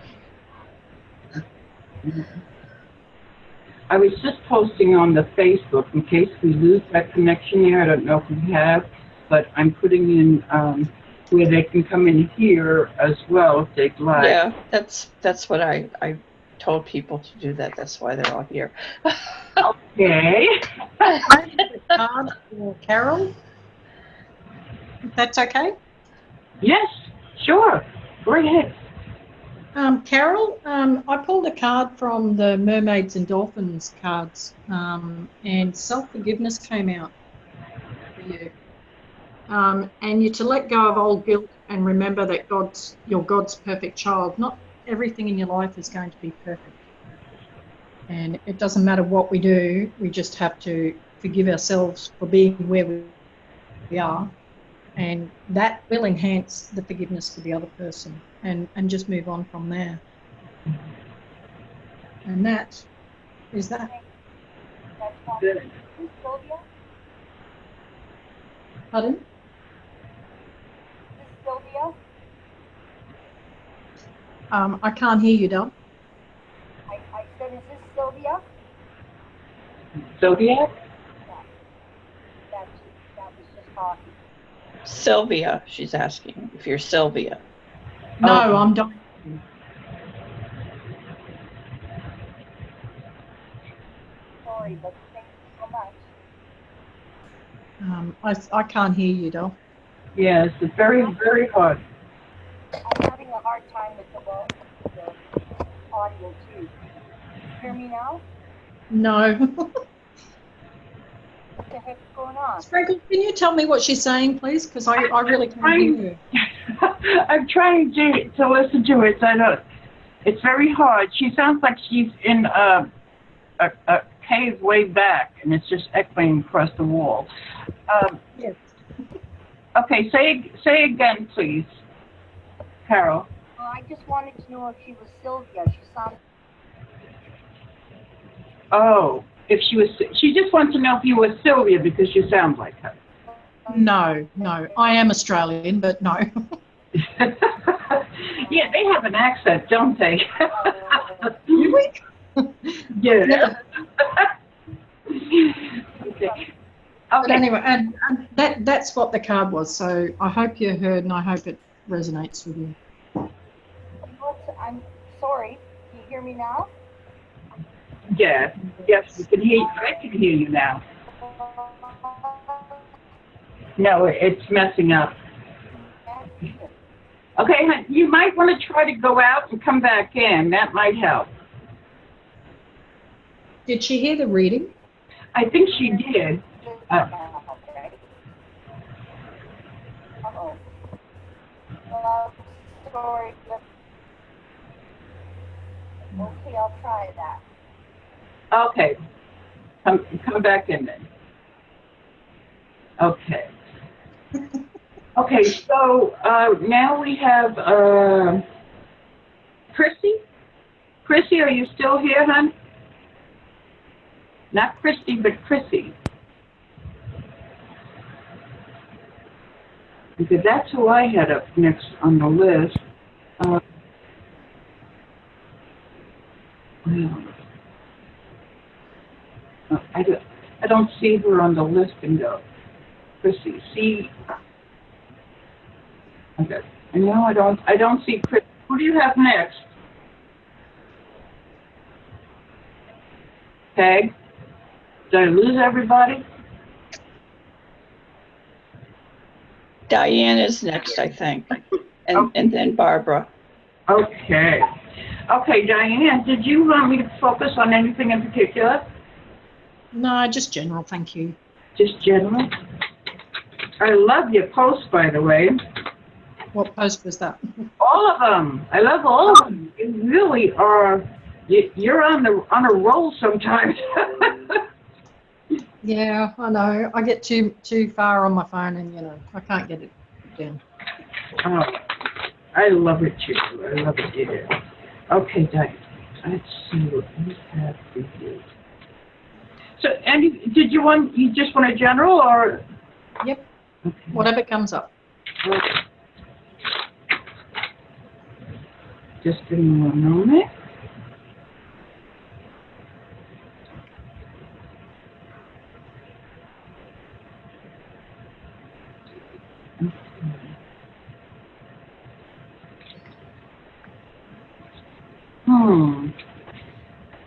I was just posting on the Facebook in case we lose that connection here. I don't know if we have. but I'm putting in where they can come in here as well if they'd like. Yeah, that's what I told people to do that. That's why they're all here. Okay. I have a card for Carol, if that's okay. Yes, sure. Go ahead. Carol, I pulled a card from the Mermaids and Dolphins cards, and self-forgiveness came out for you. And you're to let go of old guilt and remember that you're God's perfect child. Not everything in your life is going to be perfect. And it doesn't matter what we do, we just have to forgive ourselves for being where we are. And that will enhance the forgiveness for the other person and just move on from there. And that is that. That's one. Good. Who's Sylvia? Pardon? This is Sylvia. I can't hear you, Del. I said, is this Sylvia? Zodiac? That was just talking. Sylvia, she's asking if you're Sylvia. No, Oh. I'm dying. Sorry, but thank you so much. I can't hear you, Del. Yes, it's very, very hard. I'm having a hard time with the audio too. Hear me now? No. What the heck's going on? Sprinkle, can you tell me what she's saying, please? Because I really can't hear her. I'm trying to listen to it. I don't. It's very hard. She sounds like she's in a cave way back, and it's just echoing across the wall. Yes. Okay, say again, please, Carol. I just wanted to know if she was Sylvia. She sounded. Oh, if she just wants to know if you were Sylvia because you sound like her. No. I am Australian, but no. Yeah, they have an accent, don't they? Really? Yeah. Okay. But Okay. anyway, and that's what the card was. So I hope you heard, and I hope it resonates with you. I'm sorry. Can you hear me now? Yeah. Yes, we can hear you. I can hear you now. No, it's messing up. Okay, hon, you might want to try to go out and come back in. That might help. Did she hear the reading? I think she did. Uh-oh. Sorry. Okay, I'll try that. Okay. Come back in then. Okay. Okay, so now we have Chrissy. Chrissy, are you still here, hon? Not Christy, but Chrissy. Because that's who I had up next on the list. I don't see her on the list and go. Chrissy, see. Okay. And no, I don't see Chris. Who do you have next? Peg? Did I lose everybody? Diane is next, I think, and then Barbara. Okay. Okay, Diane, did you want me to focus on anything in particular? No, just general, thank you. Just general? I love your posts, by the way. What post was that? All of them. I love all of them. You really are. You're on a roll sometimes. Yeah, I know. I get too far on my phone, and I can't get it down. Oh, I love it too. I love it, yeah. Okay, Diane. Let's see what we have for you. So, Andy, you just want a general or? Yep. Okay. Whatever comes up. Okay. Just give me one moment.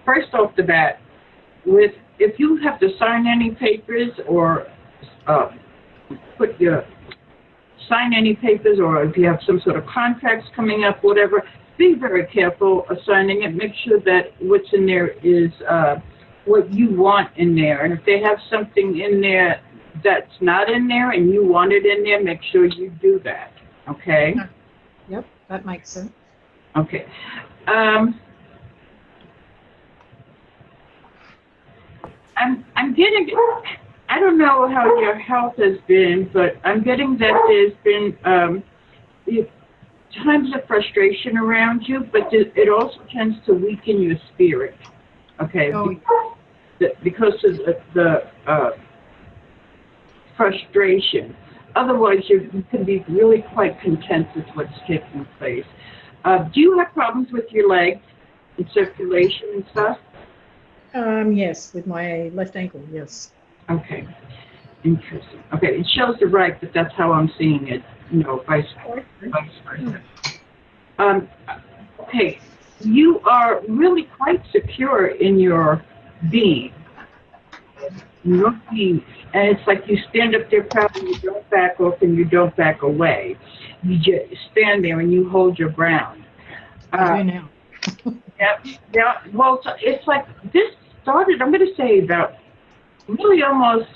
First off the bat, if you have to sign any papers or sign any papers, or if you have some sort of contracts coming up, whatever, be very careful of signing it. Make sure that what's in there is what you want in there. And if they have something in there that's not in there and you want it in there, make sure you do that. Okay? Yep, that makes sense. Okay. I'm getting, I don't know how your health has been, but I'm getting that there's been times of frustration around you, but it also tends to weaken your spirit. Okay? Oh. Because of the frustration. Otherwise, you can be really quite content with what's taking place. Do you have problems with your legs and circulation and stuff? Yes, with my left ankle, yes. Okay. Interesting. Okay, it shows the right, but that's how I'm seeing it. Vice versa. Okay, you are really quite secure in your being. And it's like you stand up there proud and you don't back off and you don't back away. You just stand there and you hold your ground. I do now. Yeah. Well, it's like this started, I'm going to say, about really almost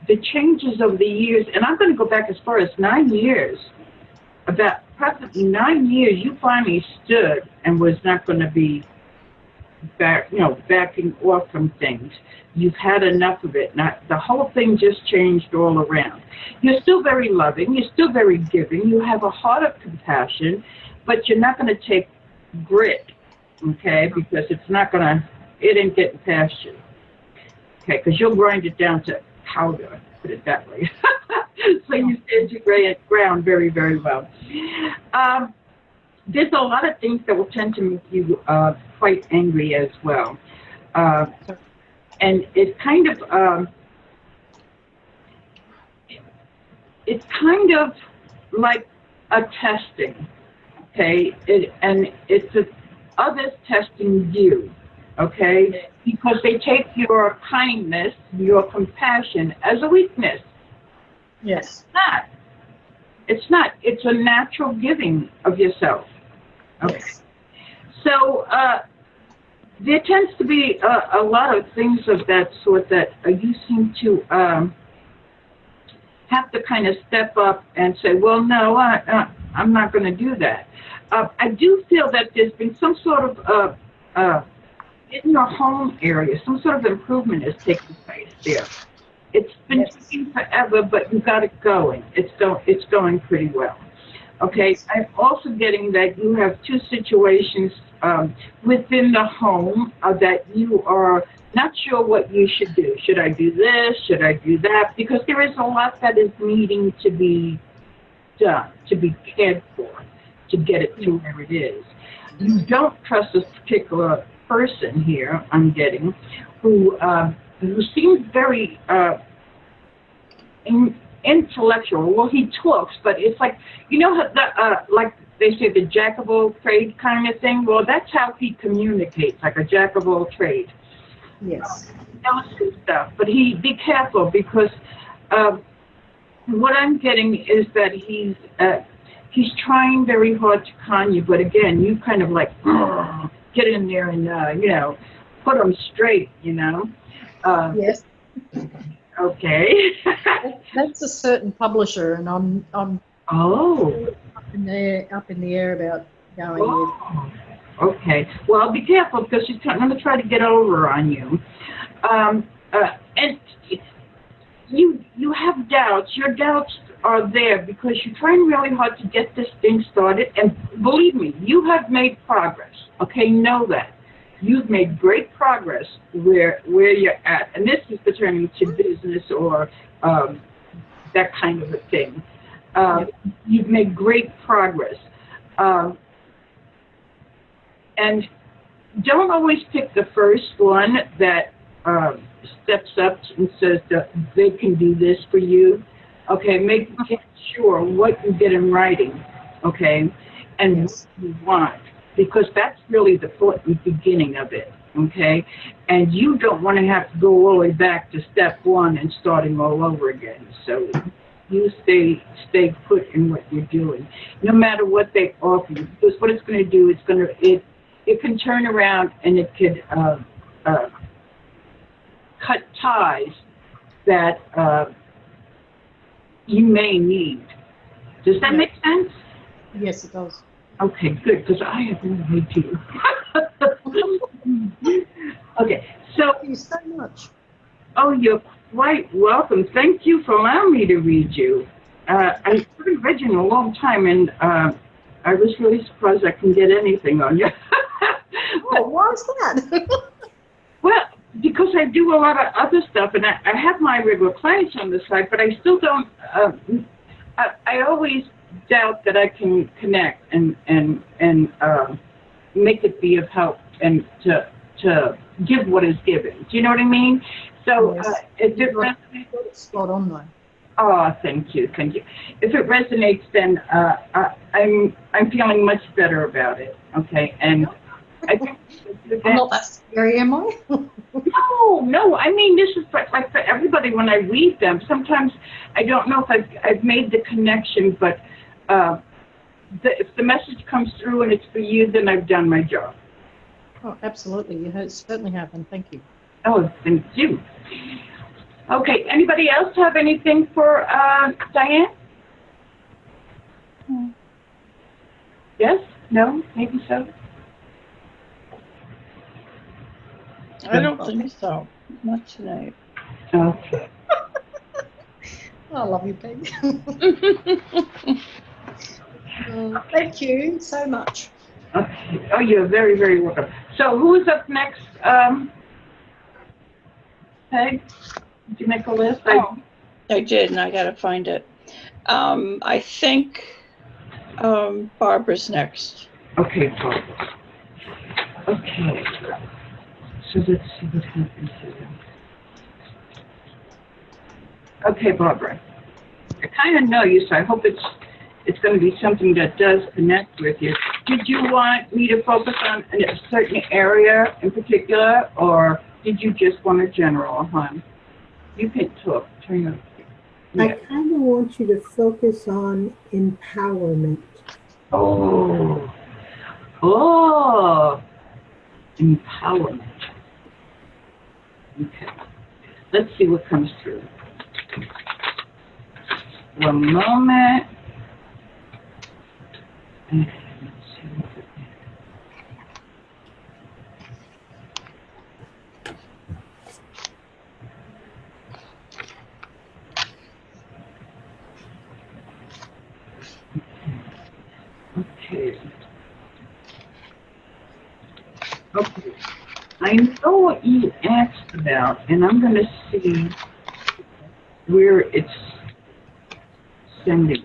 the changes of the years, and I'm going to go back as far as 9 years. About approximately 9 years, you finally stood and was not going to be backing off from things. You've had enough of it. Now, the whole thing just changed all around. You're still very loving. You're still very giving. You have a heart of compassion, but you're not going to take grit, okay? Because it ain't getting past you, okay? Because you'll grind it down to powder, put it that way. So you stand your ground very, very well. There's a lot of things that will tend to make you quite angry as well. And it's kind of like a testing, okay? It's others testing you, okay? Because they take your kindness, your compassion as a weakness. Yes. It's not. It's a natural giving of yourself. Okay. Yes. So there tends to be a lot of things of that sort that you seem to have to kind of step up and say, well, no, I'm not going to do that. I do feel that there's been some sort of, in your home area, some sort of improvement is taking place there. It's been taking forever, but you got it going. It's going pretty well. Okay, I'm also getting that you have two situations within the home that you are not sure what you should do. Should I do this? Should I do that? Because there is a lot that is needing to be done, to be cared for, to get it to where it is. You don't trust this particular person here, I'm getting, who seems very intellectual. Well, he talks, but it's like, like they say, the jack of all trade kind of thing. Well, that's how he communicates, like a jack of all trade. Yes. Knows his stuff, but be careful, because what I'm getting is that he's trying very hard to con you, but again, you kind of like get in there and put them straight, Yes. Okay. That's a certain publisher, and I'm up in the air about going with. Okay. Well, be careful, because she's going to try to get over on you. And you have doubts. Your doubts are there because you're trying really hard to get this thing started. And believe me, you have made progress. Okay, know that. You've made great progress where you're at. And this is pertaining to business or that kind of a thing. You've made great progress. And don't always pick the first one that steps up and says that they can do this for you. Okay, make sure what you get in writing, okay, and Yes. what you want, because that's really the beginning of it, okay? And you don't want to have to go all the way back to step one and starting all over again. So you stay put in what you're doing, no matter what they offer you, because what it's going to do, it can turn around and it could cut ties that you may need. Does that make sense? Yes, it does. Okay, good, because I have no idea. Okay, so, Thank you so much. oh, you're quite welcome. Thank you for allowing me to read you. I haven't read you in a long time, and I was really surprised I can get anything on you. Oh, why is that? Well, because I do a lot of other stuff, and I have my regular clients on the side, but I still don't, I always doubt that I can connect and make it be of help and to give what is given. Do you know what I mean? So Yes. if it Got resonates, it spot on though. oh, thank you. If it resonates, then I'm feeling much better about it. Okay, and I think I'm not that scary, am I? No. I mean, this is like for everybody when I read them. Sometimes I don't know if I've made the connection, but if the message comes through and it's for you, then I've done my job. Oh, absolutely. You certainly have, and thank you. Oh, thank you. Okay, anybody else have anything for Diane? Yes? No? Maybe so? I don't think so. Not tonight. Okay. I love you, Peg. Thank you so much. Okay. Oh, you're very, very welcome. So who is up next? Peg? Did you make a list? I did, and I got to find it. I think Barbara's next. Okay, Barbara. Okay. So let's see what happens here. Okay, Barbara. I kind of know you, so I hope it's going to be something that does connect with you. Did you want me to focus on a certain area in particular, or did you just want a general, hon? You can talk. Turn up. I kind of want you to focus on empowerment. Oh, empowerment. Okay. Let's see what comes through. One moment. Let's see what's it is. Okay. I know what you asked about, and I'm going to see where it's sending,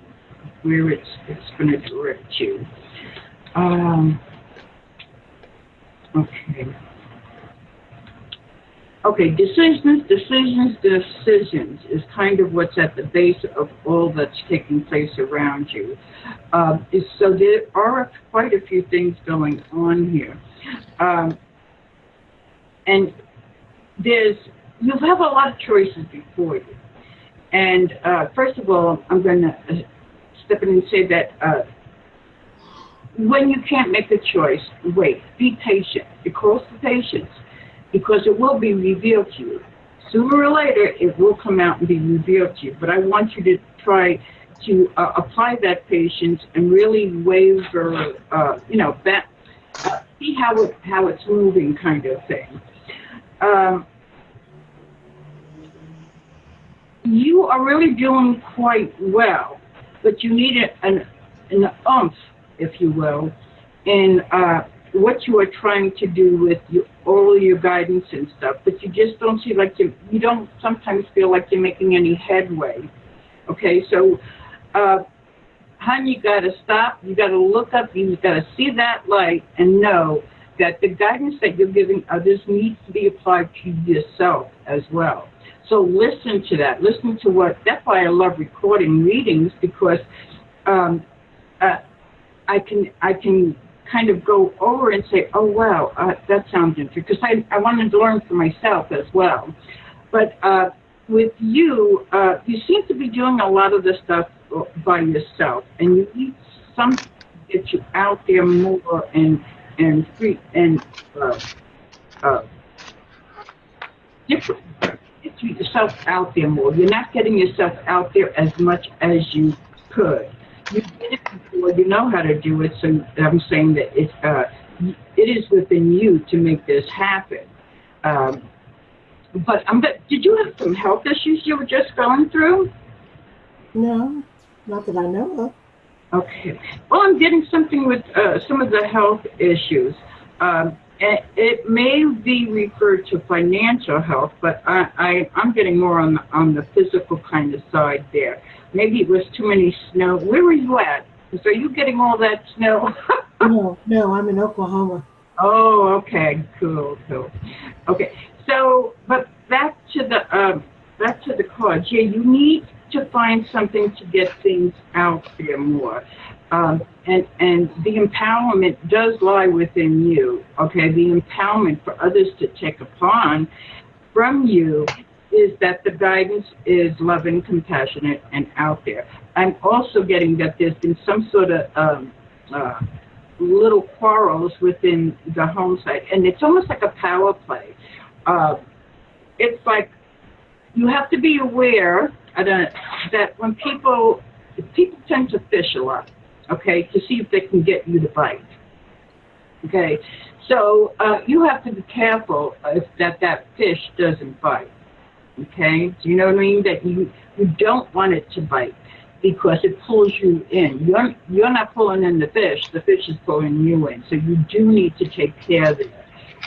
where it's going to direct you. Okay. Okay, decisions is kind of what's at the base of all that's taking place around you. So there are quite a few things going on here. And you have a lot of choices before you. And first of all, I'm going to step in and say that when you can't make a choice, wait, be patient. It calls for patience, because it will be revealed to you. Sooner or later, it will come out and be revealed to you. But I want you to try to apply that patience and really waver, see how it's moving, kind of thing. You are really doing quite well, but you need an oomph, if you will, in what you are trying to do with all your guidance and stuff, but you just don't see like you don't sometimes feel like you're making any headway. Okay, so, hon, you got to stop, you got to look up, you got to see that light and know that the guidance that you're giving others needs to be applied to yourself as well. So listen to that. Listen to what. That's why I love recording readings, because I can kind of go over and say, oh wow, that sounds interesting, because I wanted to learn for myself as well. But with you, you seem to be doing a lot of this stuff by yourself, and you need something to get you out there more and free and different. Get yourself out there more. You're not getting yourself out there as much as you could. You did it before. You know how to do it. So I'm saying that it is within you to make this happen. But did you have some health issues you were just going through? No, not that I know of. Okay. Well, I'm getting something with some of the health issues. It may be referred to financial health, but I'm getting more on the physical kind of side there. Maybe it was too many snow. Where were you at? So are you getting all that snow? No, I'm in Oklahoma. Oh, okay, cool. Okay, so but back to the cards. Yeah, you need to find something to get things out there more. And the empowerment does lie within you, okay? The empowerment for others to take upon from you is that the guidance is loving, compassionate, and out there. I'm also getting that there's been some sort of little quarrels within the home site, and it's almost like a power play. It's like you have to be aware that when people tend to fish a lot, okay, to see if they can get you to bite. Okay, so you have to be careful that fish doesn't bite. Okay, do you know what I mean? That you don't want it to bite because it pulls you in. You're not pulling in the fish is pulling you in. So you do need to take care of it.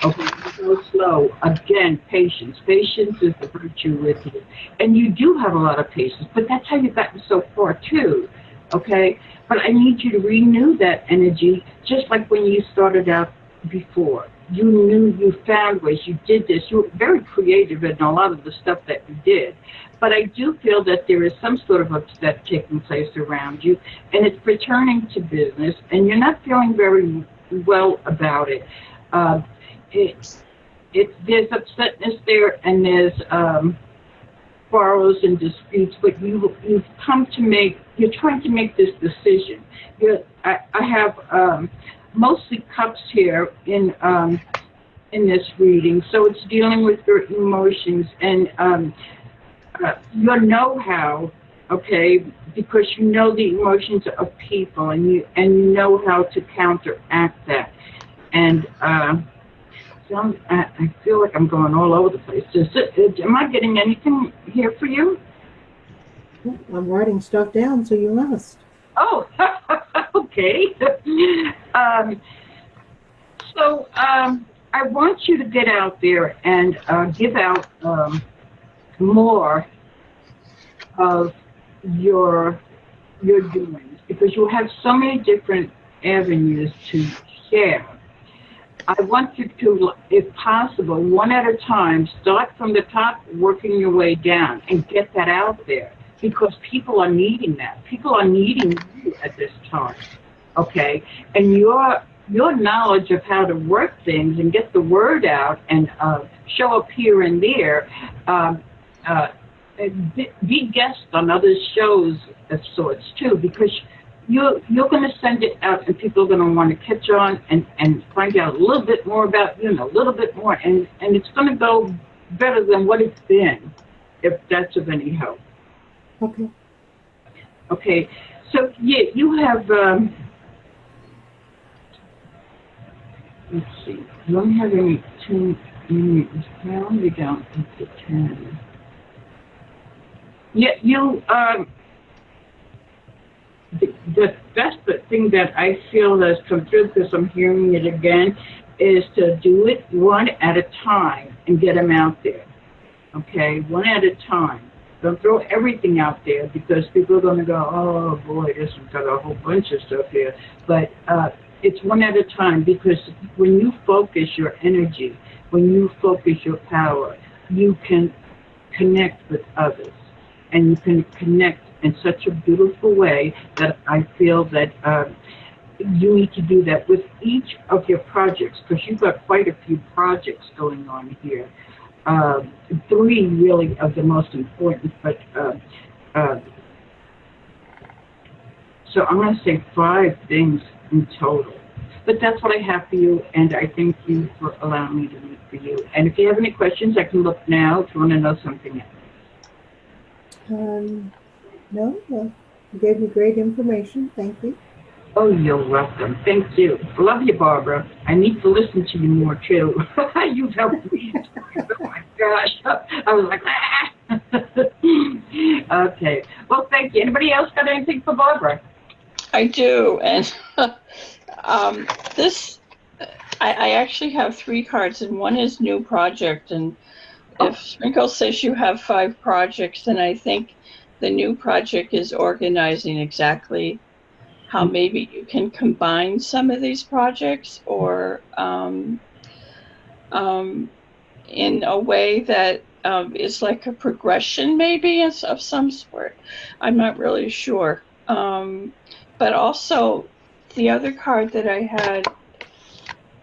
Okay, go slow. Again, patience. Patience is the virtue with you. And you do have a lot of patience, but that's how you've gotten so far too. Okay, but I need you to renew that energy, just like when you started out before. You knew, you found ways, you did this. You were very creative in a lot of the stuff that you did. But I do feel that there is some sort of upset taking place around you, and it's returning to business, and you're not feeling very well about it. There's upsetness there, and there's quarrels and disputes, but you've come to you're trying to make this decision. I have mostly cups here in this reading, so it's dealing with your emotions and your know-how, okay, because you know the emotions of people and you know how to counteract that. And so I feel like I'm going all over the place. Am I getting anything here for you? I'm writing stuff down, so you must. Oh, okay. So I want you to get out there and give out more of your doings, because you have so many different avenues to share. I want you to, if possible, one at a time, start from the top, working your way down, and get that out there, because people are needing that. People are needing you at this time, okay? And your knowledge of how to work things and get the word out and show up here and there, be guests on other shows of sorts too, because you're going to send it out and people are going to want to catch on and find out a little bit more about you and a little bit more, and it's going to go better than what it's been, if that's of any help. Okay. Okay, so yeah, you have, let's see, you don't have any now you're down to 10. Yeah, you, that's the thing that I feel has come through, because I'm hearing it again, is to do it one at a time and get them out there. Okay, one at a time. Don't throw everything out there, because people are going to go, oh boy, this has got a whole bunch of stuff here. But it's one at a time, because when you focus your energy, when you focus your power, you can connect with others, and you can connect in such a beautiful way that I feel that you need to do that with each of your projects, because you've got quite a few projects going on here. Three really are the most important, but so I'm going to say 5 things in total. But that's what I have for you, and I thank you for allowing me to read for you. And if you have any questions, I can look now if you want to know something else. No, you gave me great information. Thank you. Oh, you're welcome. Thank you. I love you, Barbara. I need to listen to you more, too. You've helped me. Oh, my gosh. I was like, ah. Okay. Well, thank you. Anybody else got anything for Barbara? I do, and I actually have 3 cards, and one is new project, and if Sprinkle says you have 5 projects, then I think the new project is organizing exactly how maybe you can combine some of these projects, or in a way that is like a progression maybe of some sort. I'm not really sure. But also, the other card that I had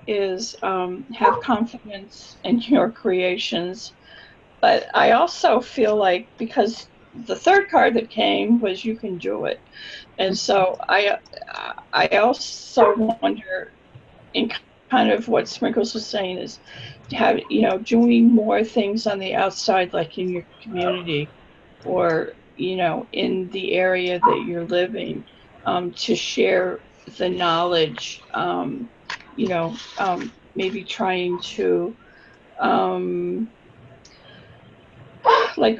is have confidence in your creations. But I also feel like, because the third card that came was you can do it. And so I also wonder, in kind of what Sprinkles was saying, is have, doing more things on the outside, like in your community, or, in the area that you're living, to share the knowledge, maybe trying to, like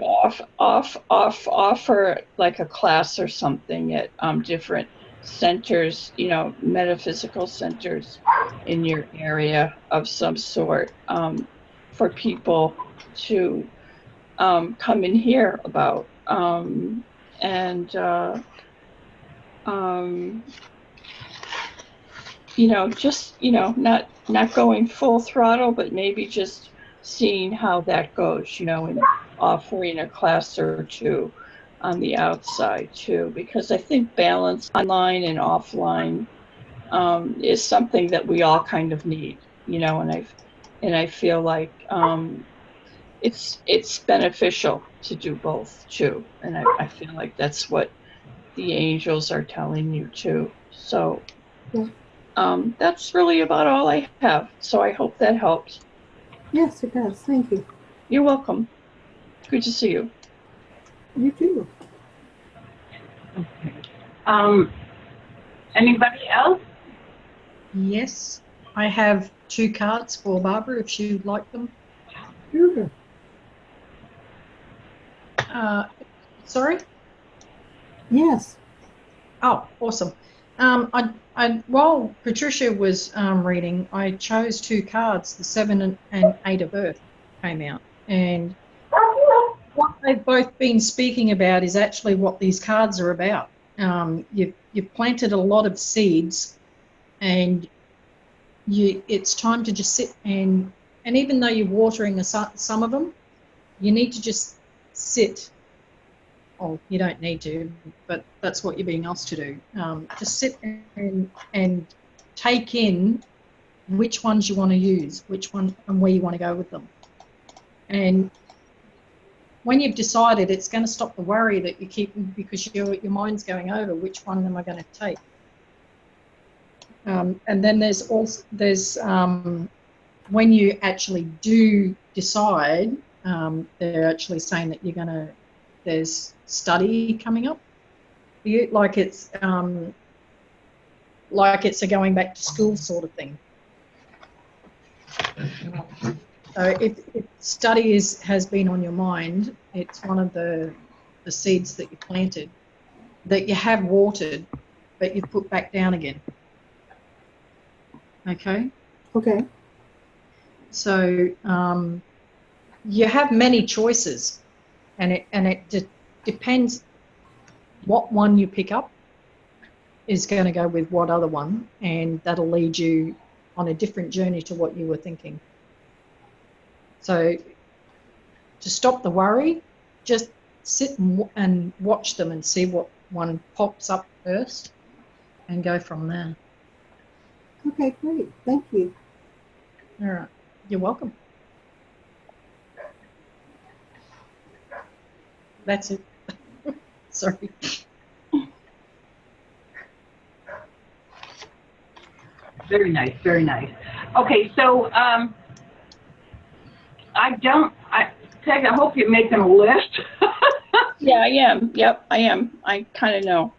offer like a class or something at different centers, metaphysical centers in your area of some sort, for people to come and hear about, and just not going full throttle, but maybe just seeing how that goes, and offering a class or 2 on the outside too, because I think balance online and offline is something that we all kind of need, and I feel like it's beneficial to do both too, and I feel like that's what the angels are telling you too. So that's really about all I have. So I hope that helps. Yes, it does. Thank you. You're welcome. Good to see you. You too. Okay. Anybody else? Yes, I have 2 cards for Barbara if she would like them. Sure. Sorry? Yes. Oh, awesome. While Patricia was reading, I chose 2 cards. The 7 and 8 of Earth came out, and what they've both been speaking about is actually what these cards are about. You've planted a lot of seeds, and it's time to just sit and even though you're watering some of them, you need to just sit. Oh, you don't need to, but that's what you're being asked to do. Just sit and take in which ones you want to use, which one and where you want to go with them. And when you've decided, it's going to stop the worry that you keep, because your mind's going over which one am I going to take. And then there's when you actually do decide, they're actually saying that you're going to, there's study coming up for you, like it's a going back to school sort of thing. So if study has been on your mind, it's one of the seeds that you planted, that you have watered, but you've put back down again. Okay? Okay. So you have many choices, and it depends what one you pick up. is going to go with what other one, and that'll lead you on a different journey to what you were thinking. So to stop the worry, just sit and watch them and see what one pops up first and go from there. Okay, great. Thank you. All right. You're welcome. That's it. Sorry. Very nice, very nice. Okay, so Peg, I hope you're making a list. Yeah, I am. Yep, I am. I kind of know.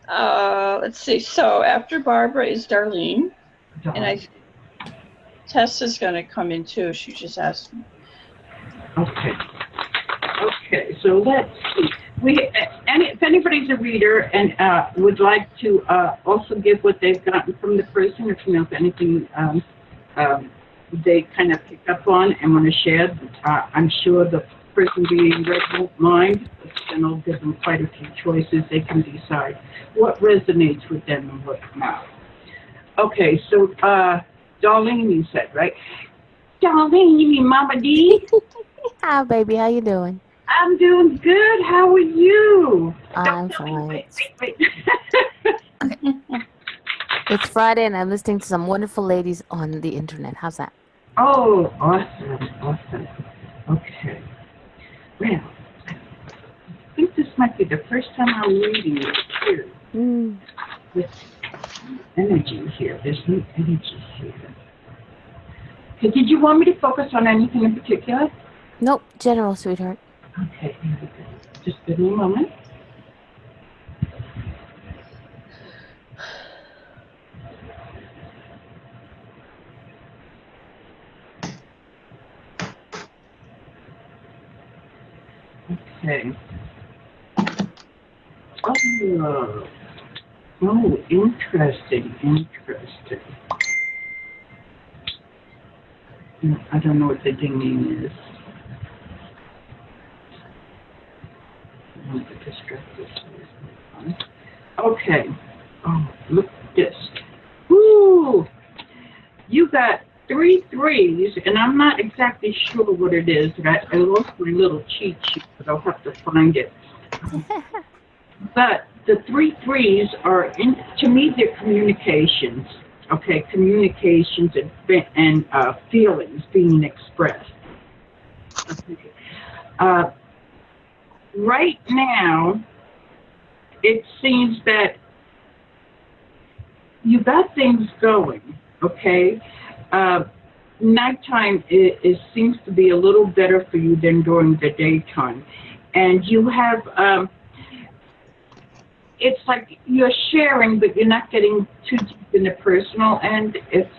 Let's see. So after Barbara is Darlene, and Tessa's going to come in too. She just asked me. Okay. Okay, so let's see. If anybody's a reader and would like to also give what they've gotten from the person, if you know if anything they kind of pick up on and want to share, I'm sure the person being read won't mind, and I'll give them quite a few choices. They can decide what resonates with them and what not. Okay, so Darlene, you said, right? Darlene, you mean Mama D? Hi, baby. How you doing? I'm doing good. How are you? I'm fine. Wait. It's Friday, and I'm listening to some wonderful ladies on the internet. How's that? Oh, awesome. Okay. Well, I think this might be the first time I'm reading it here. With energy here. There's new energy here. Okay, did you want me to focus on anything in particular? Nope, general, sweetheart. Okay, just give me a moment. Okay. Oh, interesting. I don't know what the dinging is. Okay. Oh, look at this. Woo! You got 3 3s, and I'm not exactly sure what it is. I lost my little cheat sheet, but I'll have to find it. But the 3 3s are, to me, they're communications. Okay, communications and feelings being expressed. Okay. Right now, it seems that you got things going, okay? Nighttime seems to be a little better for you than during the daytime. And you have, it's like you're sharing, but you're not getting too deep in the personal end. It's,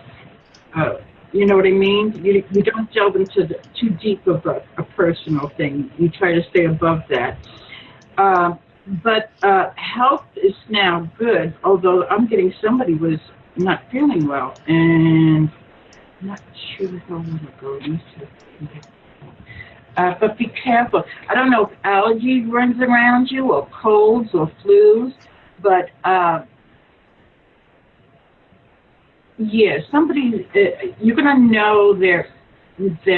you know what I mean? You don't delve into too deep of a personal thing. You try to stay above that. But health is now good, although I'm getting somebody was not feeling well, and I'm not sure how long ago. But be careful. I don't know if allergy runs around you, or colds, or flus, but yeah, somebody, you're going to know they're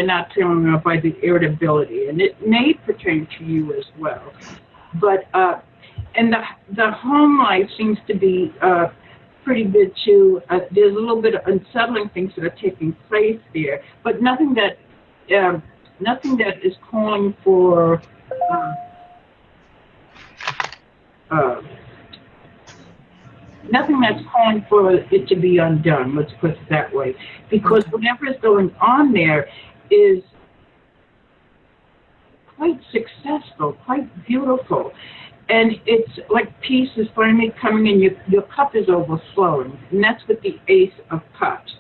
not feeling well by the irritability, and it may pertain to you as well. But and the home life seems to be pretty good too. There's a little bit of unsettling things that are taking place there, but nothing that is calling for nothing that's calling for it to be undone. Let's put it that way, because whatever is going on there is quite successful, quite beautiful. And it's like peace is finally coming in, your cup is overflowing. And that's with the Ace of Cups.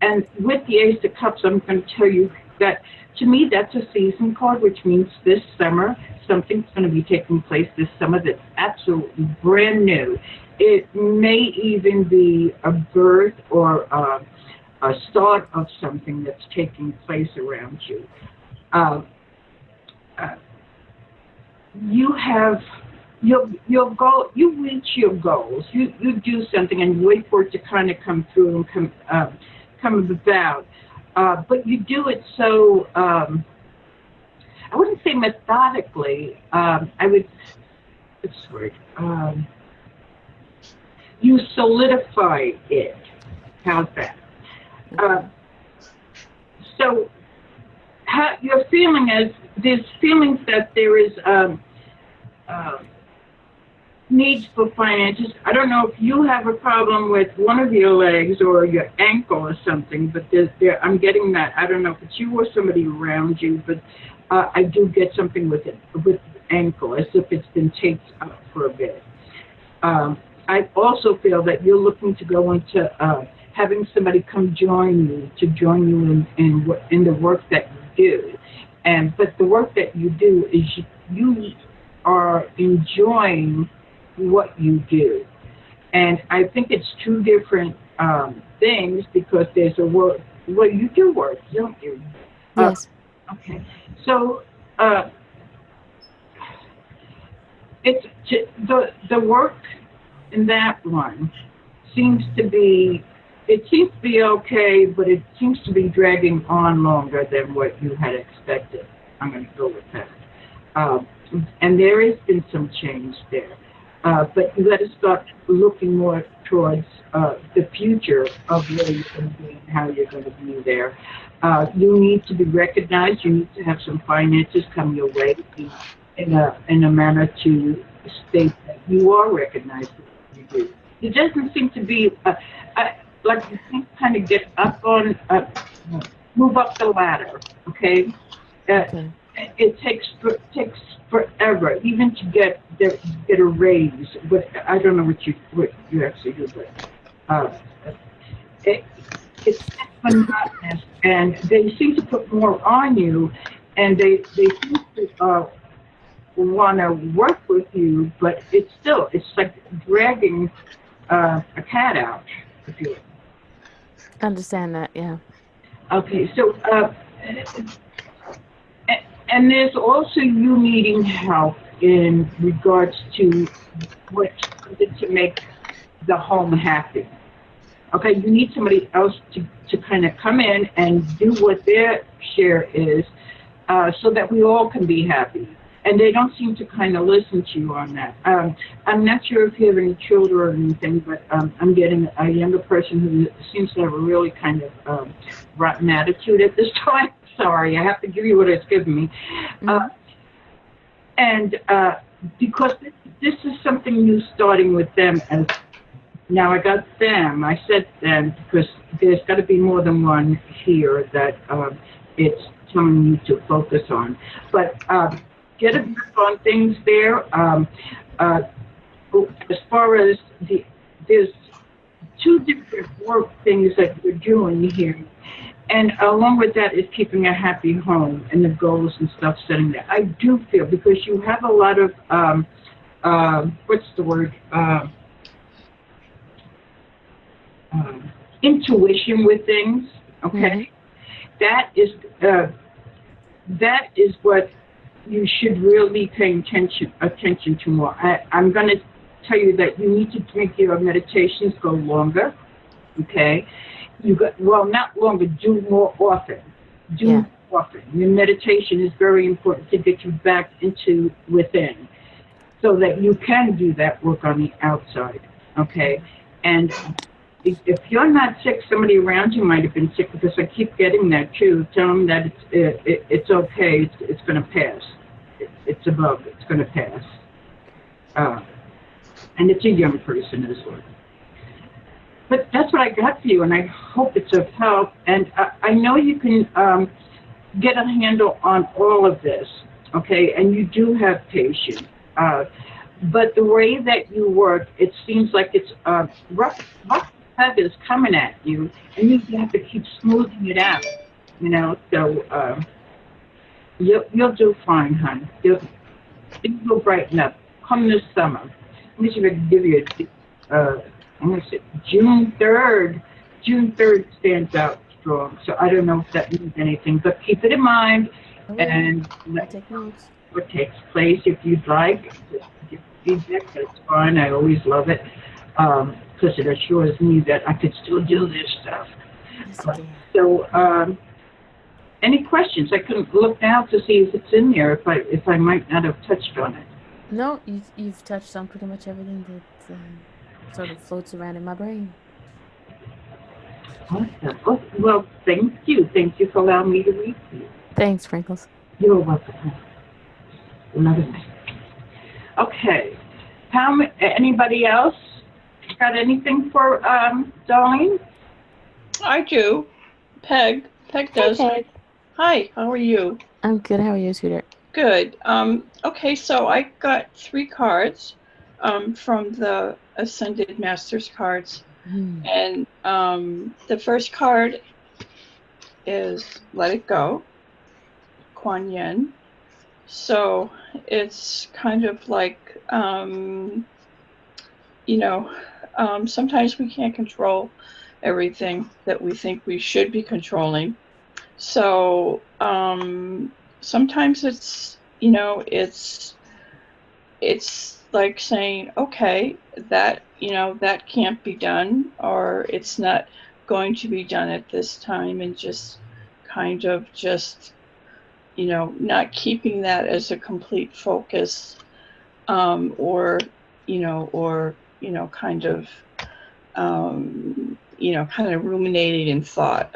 And with the Ace of Cups, I'm going to tell you that, to me, that's a season card, which means this summer, something's going to be taking place this summer that's absolutely brand new. It may even be a birth or a start of something that's taking place around you. You have you reach your goals. You do something and you wait for it to kind of come through and come about. But you do it so, I wouldn't say methodically. I would, what's the word? You solidify it. How's that? So how your feeling is, there's feelings that there is needs for finances. I don't know if you have a problem with one of your legs or your ankle or something, but I'm getting that. I don't know if it's you or somebody around you, but I do get something with it, with ankle, as if it's been taped up for a bit. I also feel that you're looking to go into having somebody come join you in the work that you do. But the work that you do is you are enjoying what you do. And I think it's two different things, because there's a work, well, you do work, don't you? Yes. Okay. So it's the work in that one seems to be okay, but it seems to be dragging on longer than what you had expected. I'm going to go with that. And there has been some change there. But you got to start looking more towards the future of where you're going to be and how you're going to be there. You need to be recognized. You need to have some finances come your way in a manner to state that you are recognized for what you do. It doesn't seem to be like you can kind of get up on, move up the ladder. Okay. It takes forever, even to get a raise. But I don't know what you actually do, but it's monotonous, and they seem to put more on you, and they seem to want to work with you, but it's like dragging a cat out, if you will. I understand that, yeah. Okay, so and there's also you needing help in regards to what to make the home happy. Okay, you need somebody else to kind of come in and do what their share is, so that we all can be happy. And they don't seem to kind of listen to you on that. I'm not sure if you have any children or anything, but I'm getting a younger person who seems to have a really kind of rotten attitude at this time. Sorry, I have to give you what it's given me. And because this is something new starting with them, as now I got them, I said them because there's got to be more than one here that it's telling you to focus on. But get a grip on things there. As far as there's two different work things that you're doing here. And along with that is keeping a happy home and the goals and stuff setting there. I do feel, because you have a lot of, what's the word, intuition with things, okay? Mm-hmm. That is what you should really pay attention to more. I'm going to tell you that you need to make your meditations go longer, okay? Not longer, do more often. More often. Your meditation is very important to get you back into within, so that you can do that work on the outside, okay? And if you're not sick, somebody around you might have been sick, because I keep getting that too. Tell them that it's okay, it's going to pass. It's above, it's going to pass. And it's a young person as well. But that's what I got for you, and I hope it's of help. And I know you can get a handle on all of this, okay? And you do have patience. But the way that you work, it seems like it's rough feathers coming at you, and you have to keep smoothing it out, you know? So you'll do fine, hon. Things will brighten up. Come this summer. Let me see if I can give you I'm going to say June 3rd. June 3rd stands out strong. So I don't know if that means anything, but keep it in mind and let take notes. What takes place. If you'd like, feedback, that's fine. I always love it because it assures me that I could still do this stuff. Yes, you can. So, any questions? I can look now to see if it's in there. If I might not have touched on it. No, you've touched on pretty much everything that sort of floats around in my brain. Awesome. Oh, well, thank you. Thank you for allowing me to read to you. Thanks, Sprinkles. You're welcome. Another night. Okay. Anybody else got anything for Darlene? I do. Peg does. Hey, Peg. Hi, how are you? I'm good. How are you, sweetheart? Good. Okay, so I got 3 cards from the Ascended Masters cards. And the first card is Let It Go, Kuan Yin. So it's kind of like, sometimes we can't control everything that we think we should be controlling. So sometimes it's like saying, okay, that can't be done, or it's not going to be done at this time, and just kind of not keeping that as a complete focus, or kind of ruminating in thought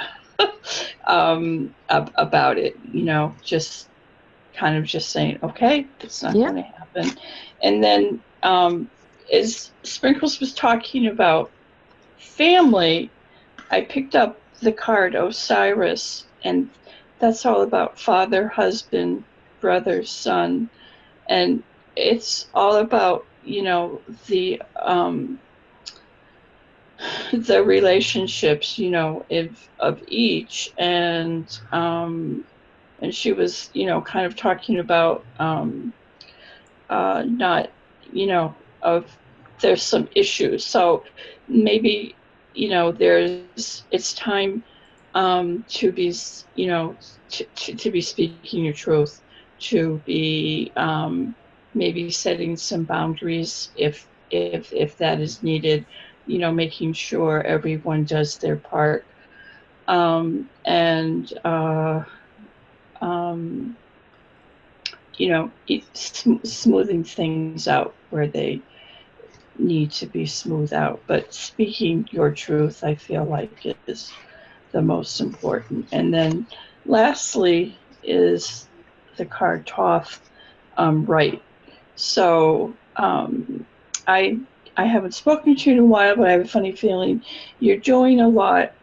about it, just kind of just saying, okay, it's not going to happen. And then as Sprinkles was talking about family, I picked up the card Osiris, and that's all about father, husband, brother, son, and it's all about the relationships of each, and she was kind of talking about not there's some issues, so maybe it's time to be to be speaking your truth, to be maybe setting some boundaries if that is needed, making sure everyone does their part, and smoothing things out where they need to be smoothed out. But speaking your truth, I feel like, is the most important. And then lastly is the card Thoth, right. So I haven't spoken to you in a while, but I have a funny feeling you're doing a lot.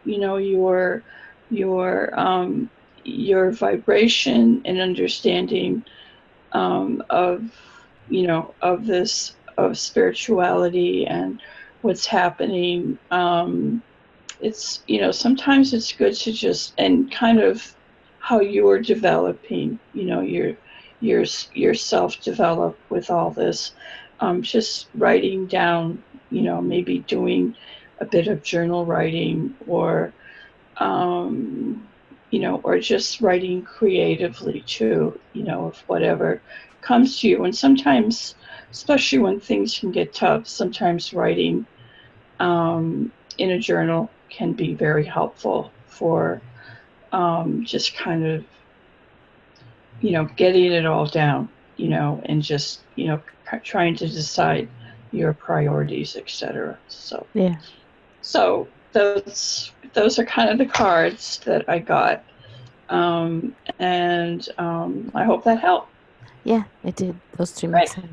Your vibration and understanding of spirituality and what's happening. It's sometimes it's good to just, and kind of how you're developing, your self-develop with all this, just writing down, maybe doing a bit of journal writing, or or just writing creatively too, of whatever comes to you. And sometimes, especially when things can get tough, sometimes writing in a journal can be very helpful for just kind of, getting it all down, and just, trying to decide your priorities, etc. So yeah. So those are kind of the cards that I got, and I hope that helped. Yeah, it did. Those 3 make sense.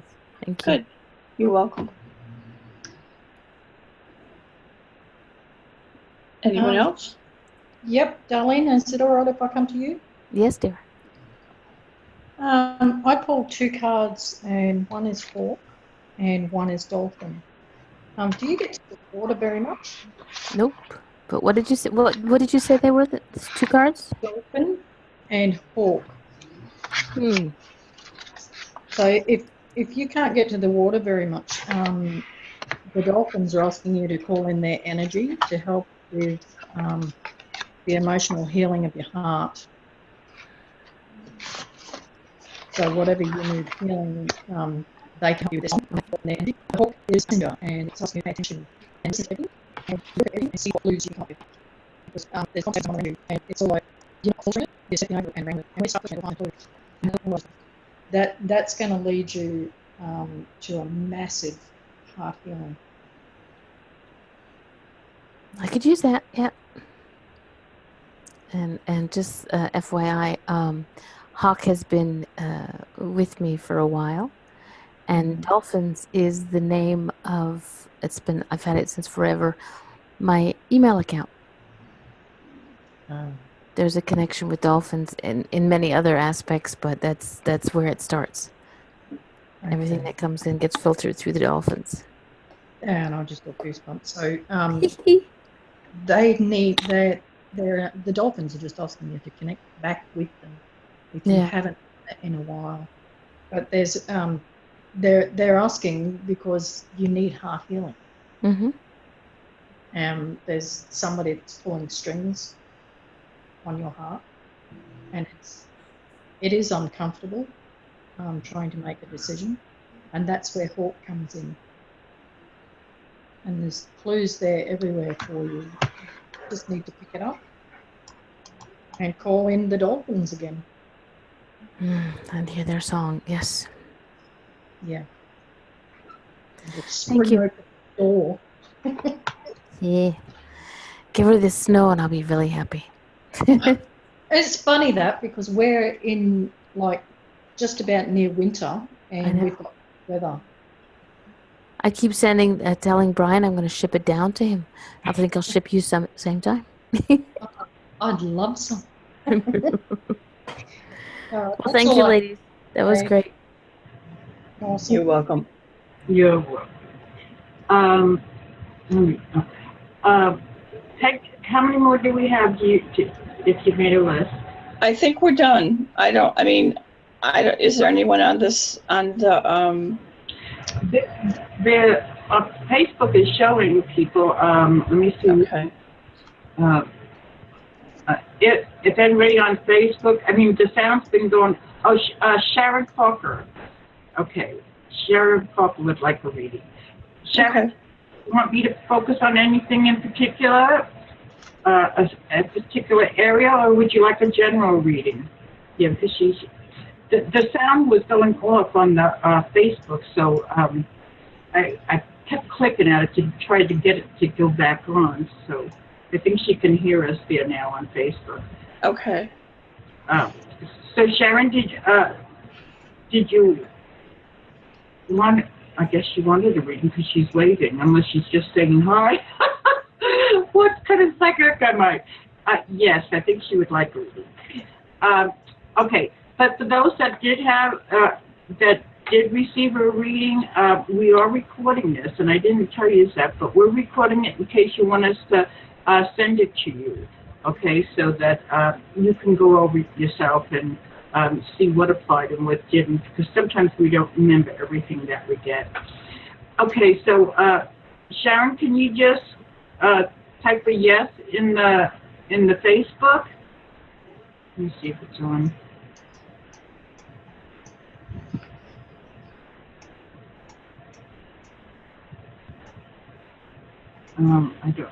Thank you. Good. You're welcome. Anyone else? Yep, Darlene, is it all right if I come to you? Yes, dear. I pulled 2 cards, and one is hawk and one is dolphin. Do you get to the water very much? Nope. But what did you say? What did you say they were? The 2 cards? Dolphin and hawk. So if you can't get to the water very much, the dolphins are asking you to call in their energy to help with the emotional healing of your heart. So whatever you need healing, they can help you with this. The hawk is messenger, and it's asking you to pay attention and listen to everything, and look at everything and see what clues you can come up with. Because there's conversation around you, and it's all like you're not filtering it, you're stepping over it and around it. And we start pushing it, we'll find clues. That's going to lead you to a massive heart healing. I could use that, yeah. And just FYI, Hawk has been with me for a while, and Dolphins is the name of, I've had it since forever, my email account. There's a connection with Dolphins in many other aspects, but that's where it starts. Okay. Everything that comes in gets filtered through the Dolphins. And I just got goosebumps. So they need the Dolphins are just asking you to connect back with them if you haven't in a while. But there's they're asking because you need heart healing. Mm-hmm. There's somebody that's pulling strings on your heart, and it is uncomfortable trying to make a decision, and that's where Hawk comes in. And there's clues there everywhere for you. You just need to pick it up and call in the Dolphins again. And hear their song, yes. Yeah. Thank you. Open the door. Yeah. Give her the snow and I'll be really happy. It's funny that because we're in like just about near winter and we've got weather. I keep telling Brian I'm going to ship it down to him. I think I'll ship you some at the same time. I'd love some. Well, thank you, ladies. That was great. Awesome. You're welcome. You're welcome. Peg, how many more do we have if you made a list? I think we're done. Is there anyone on the The Facebook is showing people. Let me see. Okay. If anybody on Facebook, the sound's been going. Oh, Sharon Parker. Okay, Sharon Parker would like a reading. Sharon, you want me to focus on anything in particular, a particular area, or would you like a general reading? Yeah, because the sound was going off on the Facebook, so I kept clicking at it to try to get it to go back on. So I think she can hear us there now on Facebook. Okay. So Sharon, did you want? I guess she wanted a reading because she's waving, unless she's just saying hi. What kind of psychic am I? Yes, I think she would like a reading. Okay, but for those that did receive a reading, we are recording this, and I didn't tell you that, but we're recording it in case you want us to send it to you, okay, so that you can go over it yourself and see what applied and what didn't, because sometimes we don't remember everything that we get. Okay, so Sharon, can you just type a yes in the Facebook? Let me see if it's on. I don't.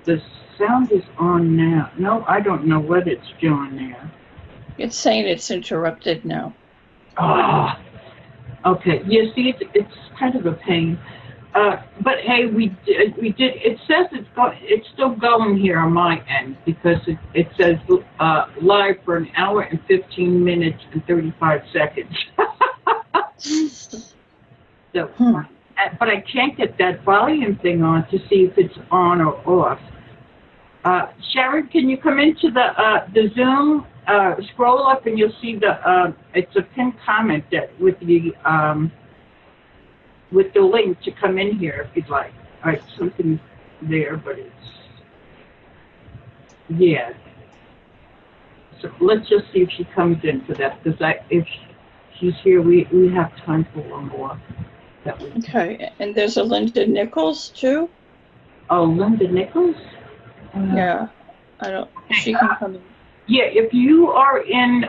The sound is on now. No, I don't know what it's doing there. It's saying it's interrupted now. Ah, okay. You see, it's kind of a pain. But hey, we did. It says it's still going here on my end because it says live for an hour and 15 minutes and 35 seconds. So. But I can't get that volume thing on to see if it's on or off. Sharon, can you come into the Zoom? Scroll up and you'll see it's a pinned comment with the link to come in here if you'd like. All right, something there, but yeah. So let's just see if she comes in for that, because if she's here, we have time for one more. Okay, and there's a Linda Nichols too. Oh, Linda Nichols? Yeah, she can come in. Yeah, if you are in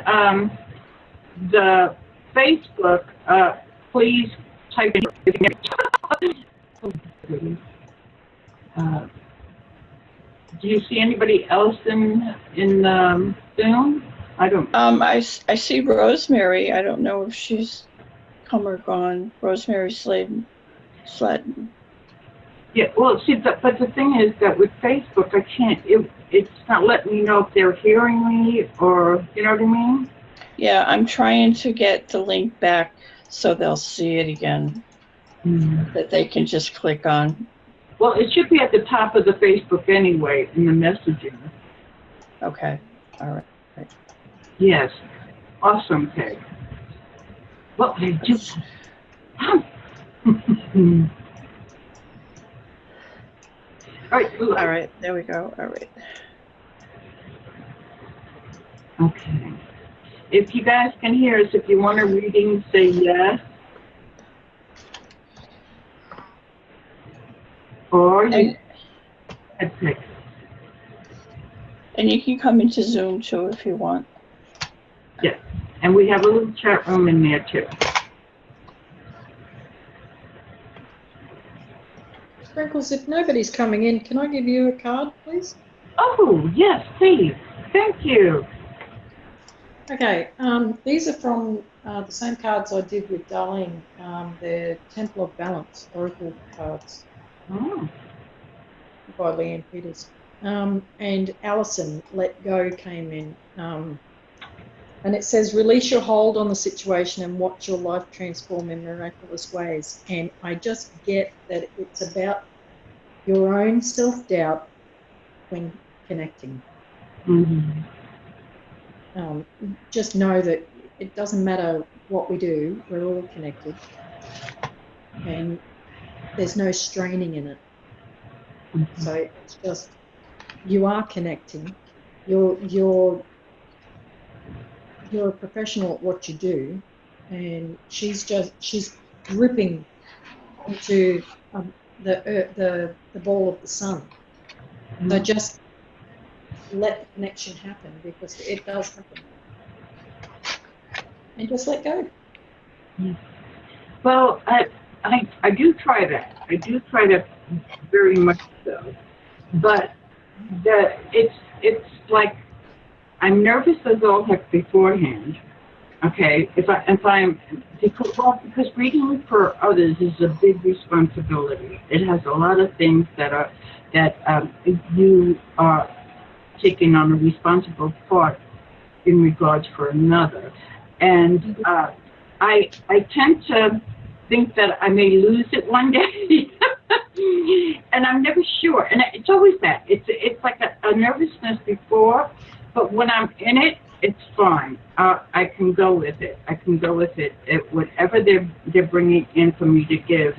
the Facebook, please type in do you see anybody else in Zoom? I don't. I see Rosemary. I don't know if she's come or gone. Rosemary Sladden. Yeah, well, see, but the thing is that with Facebook, I can't. It's not letting me know if they're hearing me or you know what I mean. Yeah, I'm trying to get the link back so they'll see it again. That they can just click on. Well, it should be at the top of the Facebook anyway in the messaging. Okay. All right. Yes. Awesome, Peg. Well, I just. All right. There we go. All right. Okay. If you guys can hear us, if you want a reading, say yes. Or you can pick. And you can come into Zoom too if you want. Yes. And we have a little chat room in there too. Sprinkles, if nobody's coming in, can I give you a card, please? Oh, yes, please. Thank you. Okay, these are from the same cards I did with Darlene. They're Temple of Balance Oracle cards by Leanne Peters. And Alison, Let Go, came in. And it says, release your hold on the situation and watch your life transform in miraculous ways. And I just get that it's about your own self-doubt when connecting. Just know that it doesn't matter what we do, we're all connected. And there's no straining in it. So it's just, you are connecting. You're a professional at what you do, and she's ripping into the ball of the sun. So just let the connection happen, because it does happen, and just let go. Well, I do try that. I do try that very much so, but it's like I'm nervous as all heck beforehand. Okay, because reading for others is a big responsibility. It has a lot of things that you are taking on a responsible part in regards for another, and I tend to think that I may lose it one day, and I'm never sure. And it's always that. It's like a nervousness before, but when I'm in it, it's fine. I can go with it. Whatever they're bringing in for me to give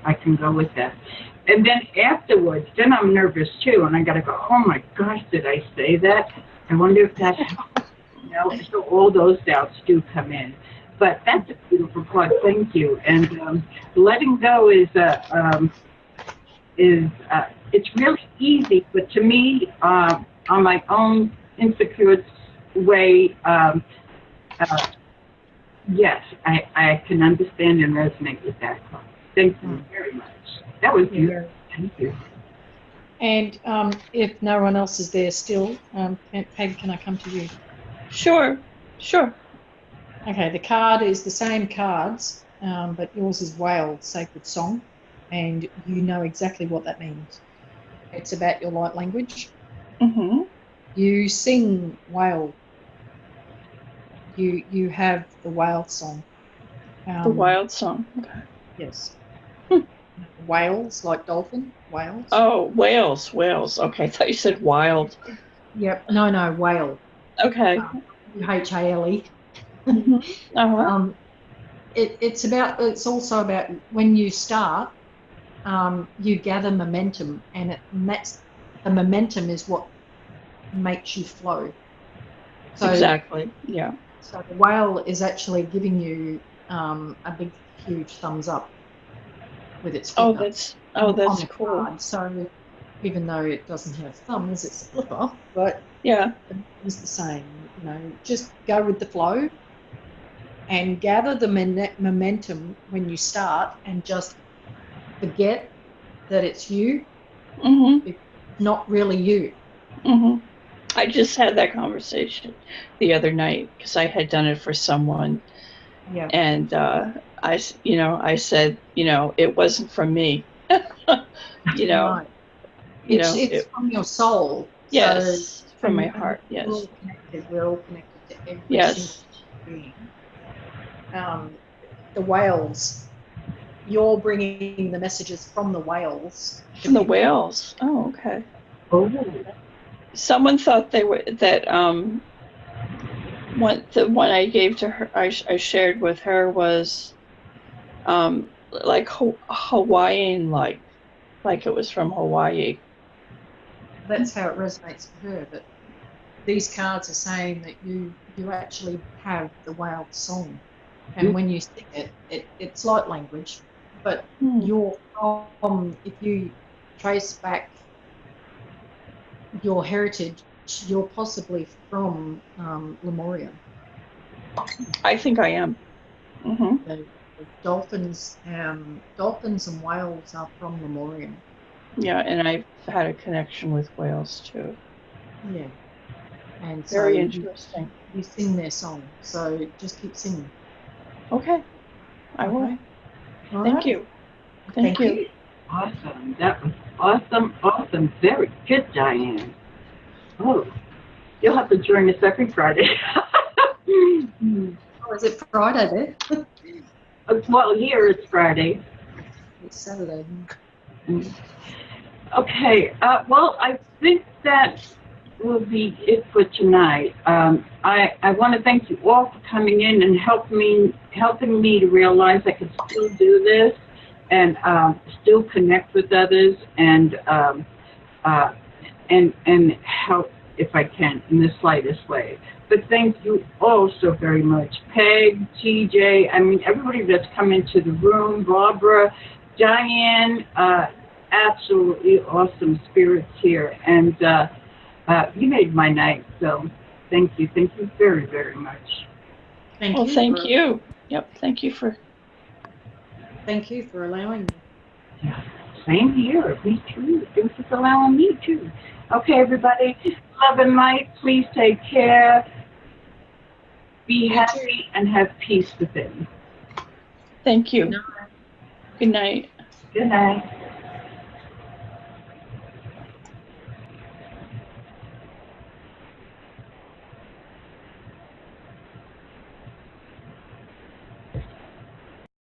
I can go with that. And then afterwards, then I'm nervous too, and I got to go, oh my gosh, did I say that? I wonder if that helps. So all those doubts do come in. But that's a beautiful part. Thank you. And letting go is it's really easy. But to me, on my own insecure way, yes, I can understand and resonate with that. Thank you very much. That was beautiful. Thank you. And if no one else is there still, Peg, can I come to you? Sure. Okay, the card is the same cards, but yours is Whale, Sacred Song, and you know exactly what that means. It's about your light language. You sing whale. You have the whale song. The wild song. Okay. Yes. Whales, like dolphin, whales. Oh, whales. Okay, I thought you said wild. Yep. No, whale. Okay. H-A-L-E. It's also about when you start, you gather momentum, and the momentum is what makes you flow. So, exactly. Yeah. So the whale is actually giving you a big, huge thumbs up with its flipper. That's cool. Card. So even though it doesn't have thumbs, it's a flipper, but yeah, it's the same. Just go with the flow. and gather the momentum when you start, and just forget that it's you. Mm-hmm. It's not really you. Mm-hmm. I just had that conversation the other night because I had done it for someone, Yeah. and I said, it wasn't from me. Right. It's from your soul. Yes, So, from my and heart. we're Yes. all connected. We're all connected to every single Yes. being. The whales, you're bringing the messages from the whales. From the whales. Oh, okay. Oh, Someone thought the one I gave to her, I shared with her was like Hawaiian, like it was from Hawaii. That's how it resonates for her. But these cards are saying that you actually have the whale song, and when you sing it, it's light language, but you're from, if you trace back your heritage, you're possibly from Lemuria. I think I am. Mm-hmm. The dolphins and whales are from Lemuria. Yeah, and I've had a connection with whales too. Yeah, and Very so interesting. you sing their song. So just keep singing. Okay, I will. Okay. All Thank right. you. Thank you. awesome. That was awesome. Very good, Diane. Oh, you'll have to join us every Friday. Oh, is it Friday there? Well, here it's Friday. It's Saturday. Okay. Well, I think that will be it for tonight. I want to thank you all for coming in and helping me to realize I can still do this and still connect with others and help if I can in the slightest way. But thank you all so very much. Peg, TJ, I mean, everybody that's come into the room, Barbara, Diane, absolutely awesome spirits here. And you made my night, so thank you. Thank you very, very much. Thank you. Yep, thank you for allowing me. Yeah, same here. Me too. Thanks for allowing me too. Okay, everybody. Love and light. Please take care. Be happy and have peace within. Thank you. Good night. Good night.